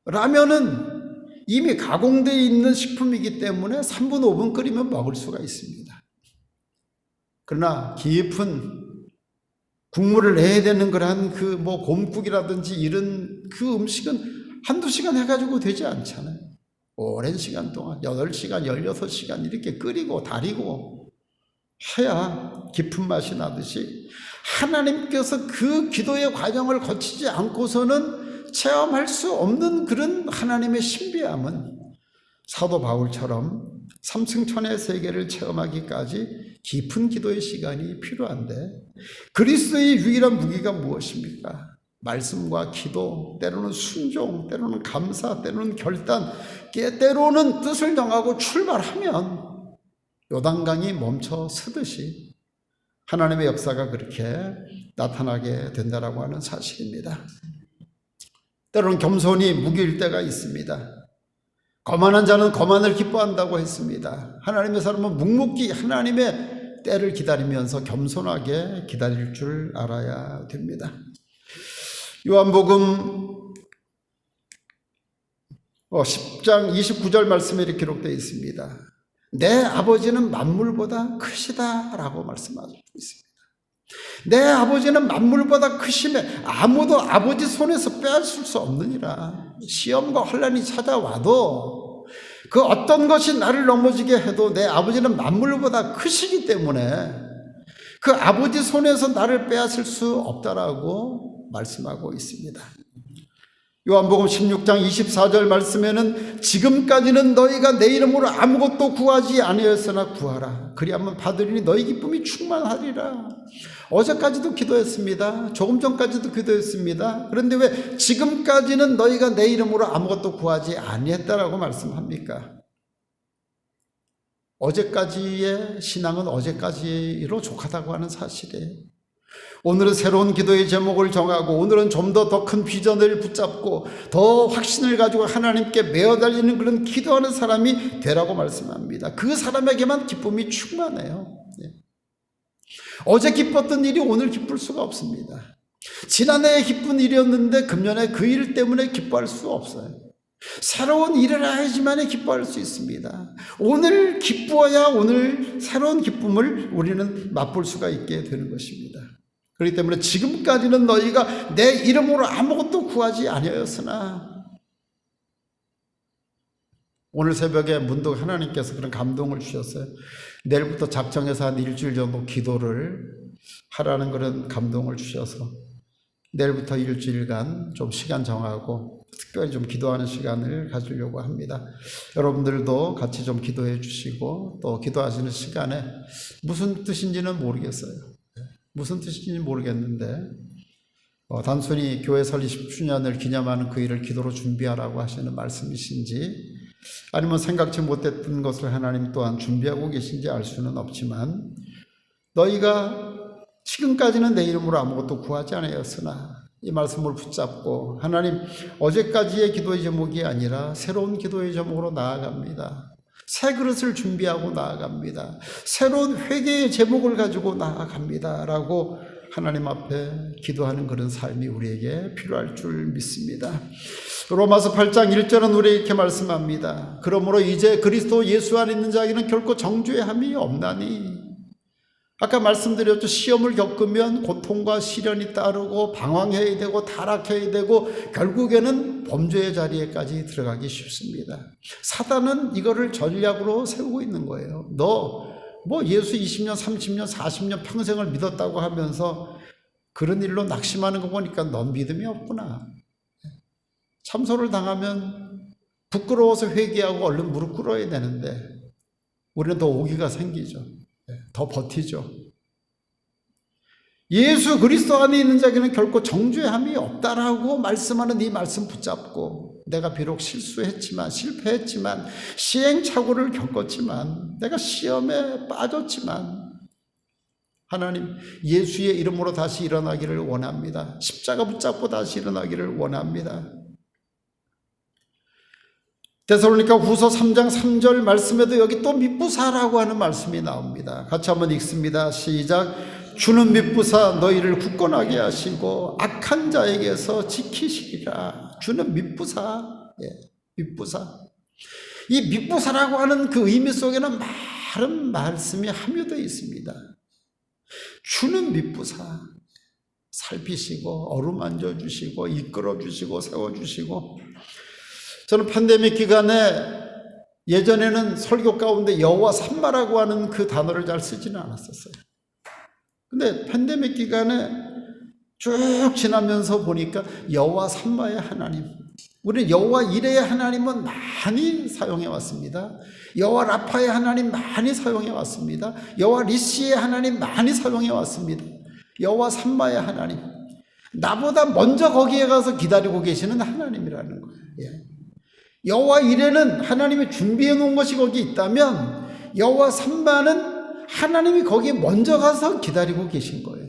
라면은 이미 가공되어 있는 식품이기 때문에 3분 5분 끓이면 먹을 수가 있습니다. 그러나 깊은 국물을 내야 되는 그런 그 곰국이라든지 이런 그 음식은 한두 시간 해가지고 되지 않잖아요. 오랜 시간 동안 8시간, 16시간 이렇게 끓이고 다리고 해야 깊은 맛이 나듯이 하나님께서 그 기도의 과정을 거치지 않고서는 체험할 수 없는 그런 하나님의 신비함은 사도 바울처럼 삼층천의 세계를 체험하기까지 깊은 기도의 시간이 필요한데 그리스도의 유일한 무기가 무엇입니까? 말씀과 기도, 때로는 순종, 때로는 감사, 때로는 결단, 때로는 뜻을 정하고 출발하면 요단강이 멈춰 서듯이 하나님의 역사가 그렇게 나타나게 된다라고 하는 사실입니다. 때로는 겸손이 무기일 때가 있습니다. 거만한 자는 거만을 기뻐한다고 했습니다. 하나님의 사람은 묵묵히 하나님의 때를 기다리면서 겸손하게 기다릴 줄 알아야 됩니다. 요한복음 10장 29절 말씀에 이렇게 기록되어 있습니다. 내 아버지는 만물보다 크시다 라고 말씀하고 있습니다. 내 아버지는 만물보다 크심에 아무도 아버지 손에서 빼앗을 수 없느니라. 시험과 환난이 찾아와도 그 어떤 것이 나를 넘어지게 해도 내 아버지는 만물보다 크시기 때문에 그 아버지 손에서 나를 빼앗을 수 없다라고 말씀하고 있습니다. 요한복음 16장 24절 말씀에는 지금까지는 너희가 내 이름으로 아무것도 구하지 아니하였으나 구하라. 그리하면 받으리니 너희 기쁨이 충만하리라. 어제까지도 기도했습니다. 조금 전까지도 기도했습니다. 그런데 왜 지금까지는 너희가 내 이름으로 아무것도 구하지 아니했다라고 말씀합니까? 어제까지의 신앙은 어제까지로 족하다고 하는 사실이에요. 오늘은 새로운 기도의 제목을 정하고 오늘은 좀 더 큰 비전을 붙잡고 더 확신을 가지고 하나님께 메어 달리는 그런 기도하는 사람이 되라고 말씀합니다. 그 사람에게만 기쁨이 충만해요. 어제 기뻤던 일이 오늘 기쁠 수가 없습니다. 지난해에 기쁜 일이었는데 금년에 그 일 때문에 기뻐할 수 없어요. 새로운 일을 해야지만 기뻐할 수 있습니다. 오늘 기뻐야 오늘 새로운 기쁨을 우리는 맛볼 수가 있게 되는 것입니다. 그렇기 때문에 지금까지는 너희가 내 이름으로 아무것도 구하지 아니하였으나, 오늘 새벽에 문득 하나님께서 그런 감동을 주셨어요. 내일부터 작정해서 한 일주일 정도 기도를 하라는 그런 감동을 주셔서 내일부터 일주일간 좀 시간 정하고 특별히 좀 기도하는 시간을 가지려고 합니다. 여러분들도 같이 좀 기도해 주시고, 또 기도하시는 시간에 무슨 뜻인지는 모르겠어요. 무슨 뜻인지 모르겠는데 단순히 교회 설립 10주년을 기념하는 그 일을 기도로 준비하라고 하시는 말씀이신지, 아니면 생각지 못했던 것을 하나님 또한 준비하고 계신지 알 수는 없지만, 너희가 지금까지는 내 이름으로 아무것도 구하지 않았으나 이 말씀을 붙잡고 하나님, 어제까지의 기도의 제목이 아니라 새로운 기도의 제목으로 나아갑니다. 새 그릇을 준비하고 나아갑니다. 새로운 회개의 제목을 가지고 나아갑니다 라고 하나님 앞에 기도하는 그런 삶이 우리에게 필요할 줄 믿습니다. 로마서 8장 1절은 우리에게 이렇게 말씀합니다. 그러므로 이제 그리스도 예수 안에 있는 자에게는 결코 정죄의 함이 없나니. 아까 말씀드렸죠. 시험을 겪으면 고통과 시련이 따르고 방황해야 되고 타락해야 되고 결국에는 범죄의 자리에까지 들어가기 쉽습니다. 사단은 이거를 전략으로 세우고 있는 거예요. 너 뭐 예수 20년, 30년, 40년 평생을 믿었다고 하면서 그런 일로 낙심하는 거 보니까 넌 믿음이 없구나. 참소를 당하면 부끄러워서 회개하고 얼른 무릎 꿇어야 되는데 우리는 더 오기가 생기죠. 더 버티죠. 예수 그리스도 안에 있는 자에게는 결코 정죄함이 없다라고 말씀하는 이 말씀 붙잡고, 내가 비록 실수했지만, 실패했지만, 시행착오를 겪었지만, 내가 시험에 빠졌지만 하나님, 예수의 이름으로 다시 일어나기를 원합니다. 십자가 붙잡고 다시 일어나기를 원합니다. 데살로니가 후서 3장 3절 말씀에도 여기 또 미쁘사라고 하는 말씀이 나옵니다. 같이 한번 읽습니다. 시작. 주는 미쁘사 너희를 굳건하게 하시고 악한 자에게서 지키시리라. 주는 미쁘사. 미쁘사. 이 미쁘사라고 하는 그 의미 속에는 많은 말씀이 함유되어 있습니다. 주는 미쁘사. 살피시고 어루만져 주시고 이끌어 주시고 세워 주시고. 저는 팬데믹 기간에 예전에는 설교 가운데 여호와 삼마라고 하는 그 단어를 잘 쓰지는 않았었어요. 근데 팬데믹 기간에 쭉 지나면서 보니까 여호와 삼마의 하나님, 우리 여호와 이레의 하나님은 많이 사용해 왔습니다. 여호와 라파의 하나님 많이 사용해 왔습니다. 여호와 리시의 하나님 많이 사용해 왔습니다. 여호와 삼마의 하나님, 나보다 먼저 거기에 가서 기다리고 계시는 하나님이라는 거예요. 여호와 이레는 하나님이 준비해 놓은 것이 거기 있다면, 여호와 삼마는 하나님이 거기에 먼저 가서 기다리고 계신 거예요.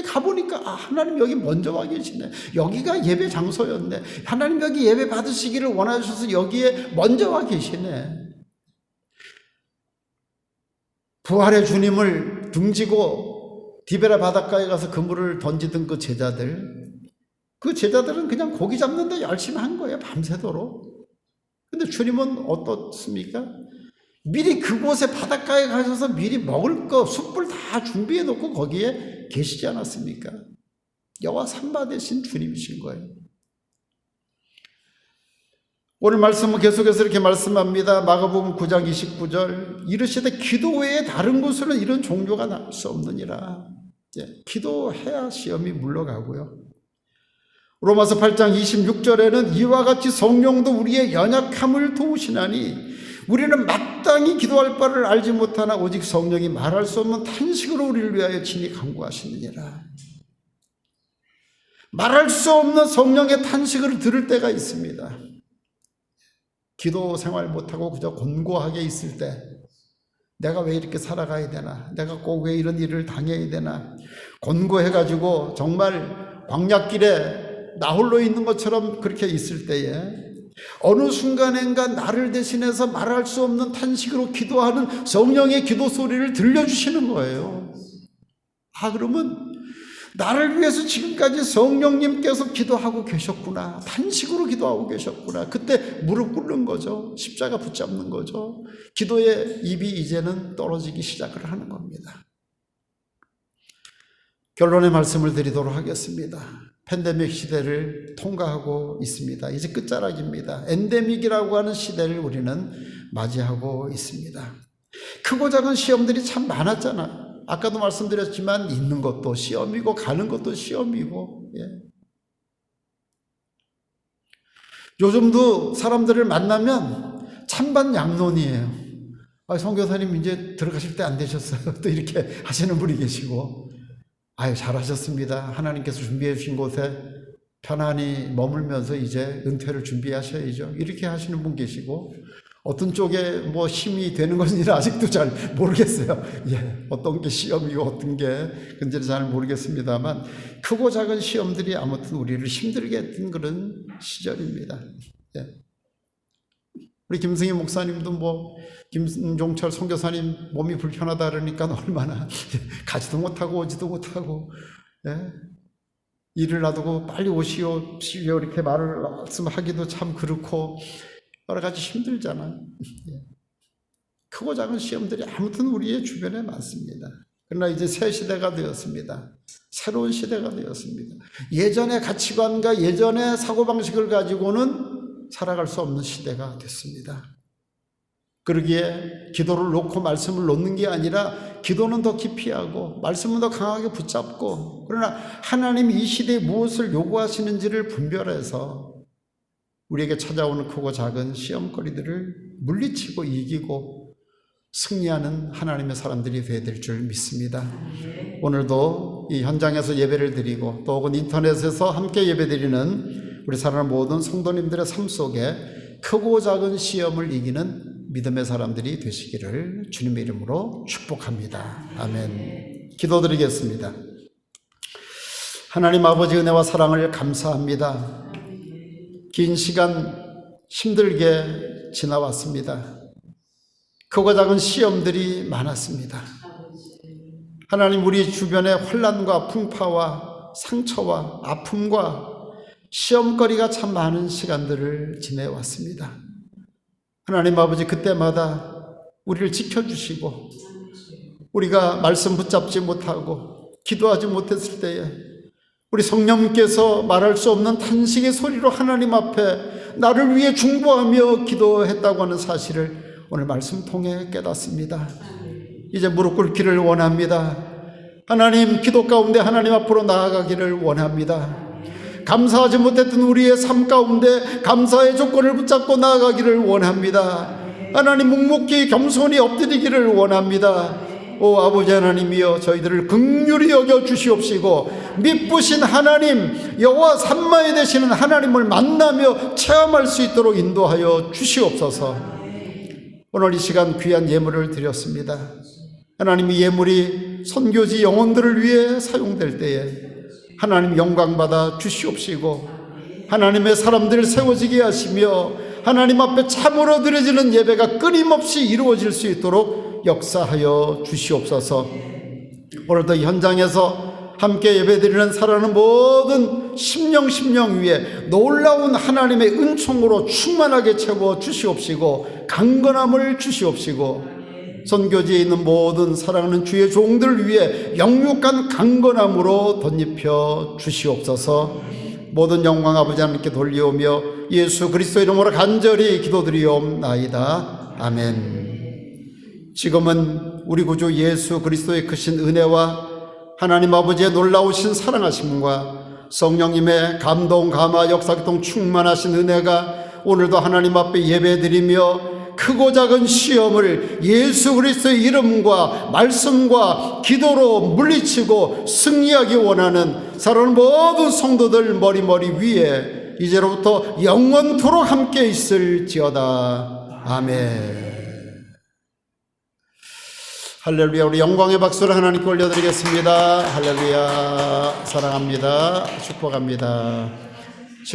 가보니까 하나님 여기 먼저 와 계시네. 여기가 예배 장소였네. 하나님 여기 예배 받으시기를 원하셔서 여기에 먼저 와 계시네. 부활의 주님을 등지고 디베라 바닷가에 가서 그물을 던지던 그 제자들은 그냥 고기 잡는 데 열심히 한 거예요. 밤새도록. 근데 주님은 어떻습니까? 미리 그곳에 바닷가에 가셔서 미리 먹을 거, 숯불 다 준비해 놓고 거기에 계시지 않았습니까? 여호와 삼마 되신 주님이신 거예요. 오늘 말씀은 계속해서 이렇게 말씀합니다. 마가복음 9장 29절 이르시되 기도 외에 다른 곳으로는 이런 종교가 나올 수 없느니라. 기도해야 시험이 물러가고요. 로마서 8장 26절에는 이와 같이 성령도 우리의 연약함을 도우시나니 우리는 마땅히 기도할 바를 알지 못하나 오직 성령이 말할 수 없는 탄식으로 우리를 위하여 친히 간구하시느니라. 말할 수 없는 성령의 탄식을 들을 때가 있습니다. 기도 생활 못하고 그저 곤고하게 있을 때, 내가 왜 이렇게 살아가야 되나, 내가 꼭 왜 이런 일을 당해야 되나, 곤고해가지고 정말 광야길에 나 홀로 있는 것처럼 그렇게 있을 때에 어느 순간인가 나를 대신해서 말할 수 없는 탄식으로 기도하는 성령의 기도 소리를 들려주시는 거예요. 그러면 나를 위해서 지금까지 성령님께서 기도하고 계셨구나. 단식으로 기도하고 계셨구나. 그때 무릎 꿇는 거죠. 십자가 붙잡는 거죠. 기도의 입이 이제는 떨어지기 시작을 하는 겁니다. 결론의 말씀을 드리도록 하겠습니다. 팬데믹 시대를 통과하고 있습니다. 이제 끝자락입니다. 엔데믹이라고 하는 시대를 우리는 맞이하고 있습니다. 크고 작은 시험들이 참 많았잖아. 아까도 말씀드렸지만 있는 것도 시험이고 가는 것도 시험이고, 요즘도 사람들을 만나면 찬반 양론이에요. 선교사님 이제 들어가실 때 안 되셨어요. 또 이렇게 하시는 분이 계시고, 잘하셨습니다. 하나님께서 준비해 주신 곳에 편안히 머물면서 이제 은퇴를 준비하셔야죠. 이렇게 하시는 분 계시고, 어떤 쪽에 힘이 되는 건지는 아직도 잘 모르겠어요. 어떤 게 시험이고 어떤 게 근지는 잘 모르겠습니다만, 크고 작은 시험들이 아무튼 우리를 힘들게 했던 그런 시절입니다. 우리 김승희 목사님도 김종철 선교사님 몸이 불편하다 그러니까 얼마나 가지도 못하고 오지도 못하고, 일을 놔두고 빨리 오시오 이렇게 말씀하기도 참 그렇고 여러 가지 힘들잖아. 크고 작은 시험들이 아무튼 우리의 주변에 많습니다. 그러나 이제 새 시대가 되었습니다. 새로운 시대가 되었습니다. 예전의 가치관과 예전의 사고방식을 가지고는 살아갈 수 없는 시대가 됐습니다. 그러기에 기도를 놓고 말씀을 놓는 게 아니라 기도는 더 깊이 하고 말씀은 더 강하게 붙잡고, 그러나 하나님이 이 시대에 무엇을 요구하시는지를 분별해서 우리에게 찾아오는 크고 작은 시험거리들을 물리치고 이기고 승리하는 하나님의 사람들이 되어야 될 줄 믿습니다. 오늘도 이 현장에서 예배를 드리고 또 혹은 인터넷에서 함께 예배드리는 우리 사랑하는 모든 성도님들의 삶 속에 크고 작은 시험을 이기는 믿음의 사람들이 되시기를 주님의 이름으로 축복합니다. 아멘. 기도드리겠습니다. 하나님 아버지 은혜와 사랑을 감사합니다. 긴 시간 힘들게 지나왔습니다. 크고 작은 시험들이 많았습니다. 하나님, 우리 주변의 혼란과 풍파와 상처와 아픔과 시험거리가 참 많은 시간들을 지내왔습니다. 하나님 아버지, 그때마다 우리를 지켜주시고 우리가 말씀 붙잡지 못하고 기도하지 못했을 때에 우리 성령님께서 말할 수 없는 탄식의 소리로 하나님 앞에 나를 위해 중보하며 기도했다고 하는 사실을 오늘 말씀 통해 깨닫습니다. 이제 무릎 꿇기를 원합니다. 하나님, 기도 가운데 하나님 앞으로 나아가기를 원합니다. 감사하지 못했던 우리의 삶 가운데 감사의 조건을 붙잡고 나아가기를 원합니다. 하나님, 묵묵히 겸손히 엎드리기를 원합니다. 오 아버지 하나님이여, 저희들을 긍휼히 여겨 주시옵시고 미쁘신 하나님 여호와 삼마에 되시는 하나님을 만나며 체험할 수 있도록 인도하여 주시옵소서. 오늘 이 시간 귀한 예물을 드렸습니다. 하나님, 이 예물이 선교지 영혼들을 위해 사용될 때에 하나님 영광받아 주시옵시고 하나님의 사람들 세워지게 하시며 하나님 앞에 참으로 드려지는 예배가 끊임없이 이루어질 수 있도록 역사하여 주시옵소서. 오늘도 현장에서 함께 예배드리는 사랑하는 모든 심령 위에 놀라운 하나님의 은총으로 충만하게 채워 주시옵시고 강건함을 주시옵시고 선교지에 있는 모든 사랑하는 주의 종들을 위해 영육한 강건함으로 덧입혀 주시옵소서. 모든 영광 아버지 하나님께 돌리오며 예수 그리스도 이름으로 간절히 기도드리옵나이다. 아멘. 지금은 우리 구주 예수 그리스도의 크신 은혜와 하나님 아버지의 놀라우신 사랑하심과 성령님의 감동 감화 역사교통 충만하신 은혜가 오늘도 하나님 앞에 예배드리며 크고 작은 시험을 예수 그리스도의 이름과 말씀과 기도로 물리치고 승리하기 원하는 사랑하는 모든 성도들 머리 위에 이제로부터 영원토록 함께 있을지어다. 아멘. 할렐루야. 우리 영광의 박수를 하나님께 올려드리겠습니다. 할렐루야. 사랑합니다. 축복합니다.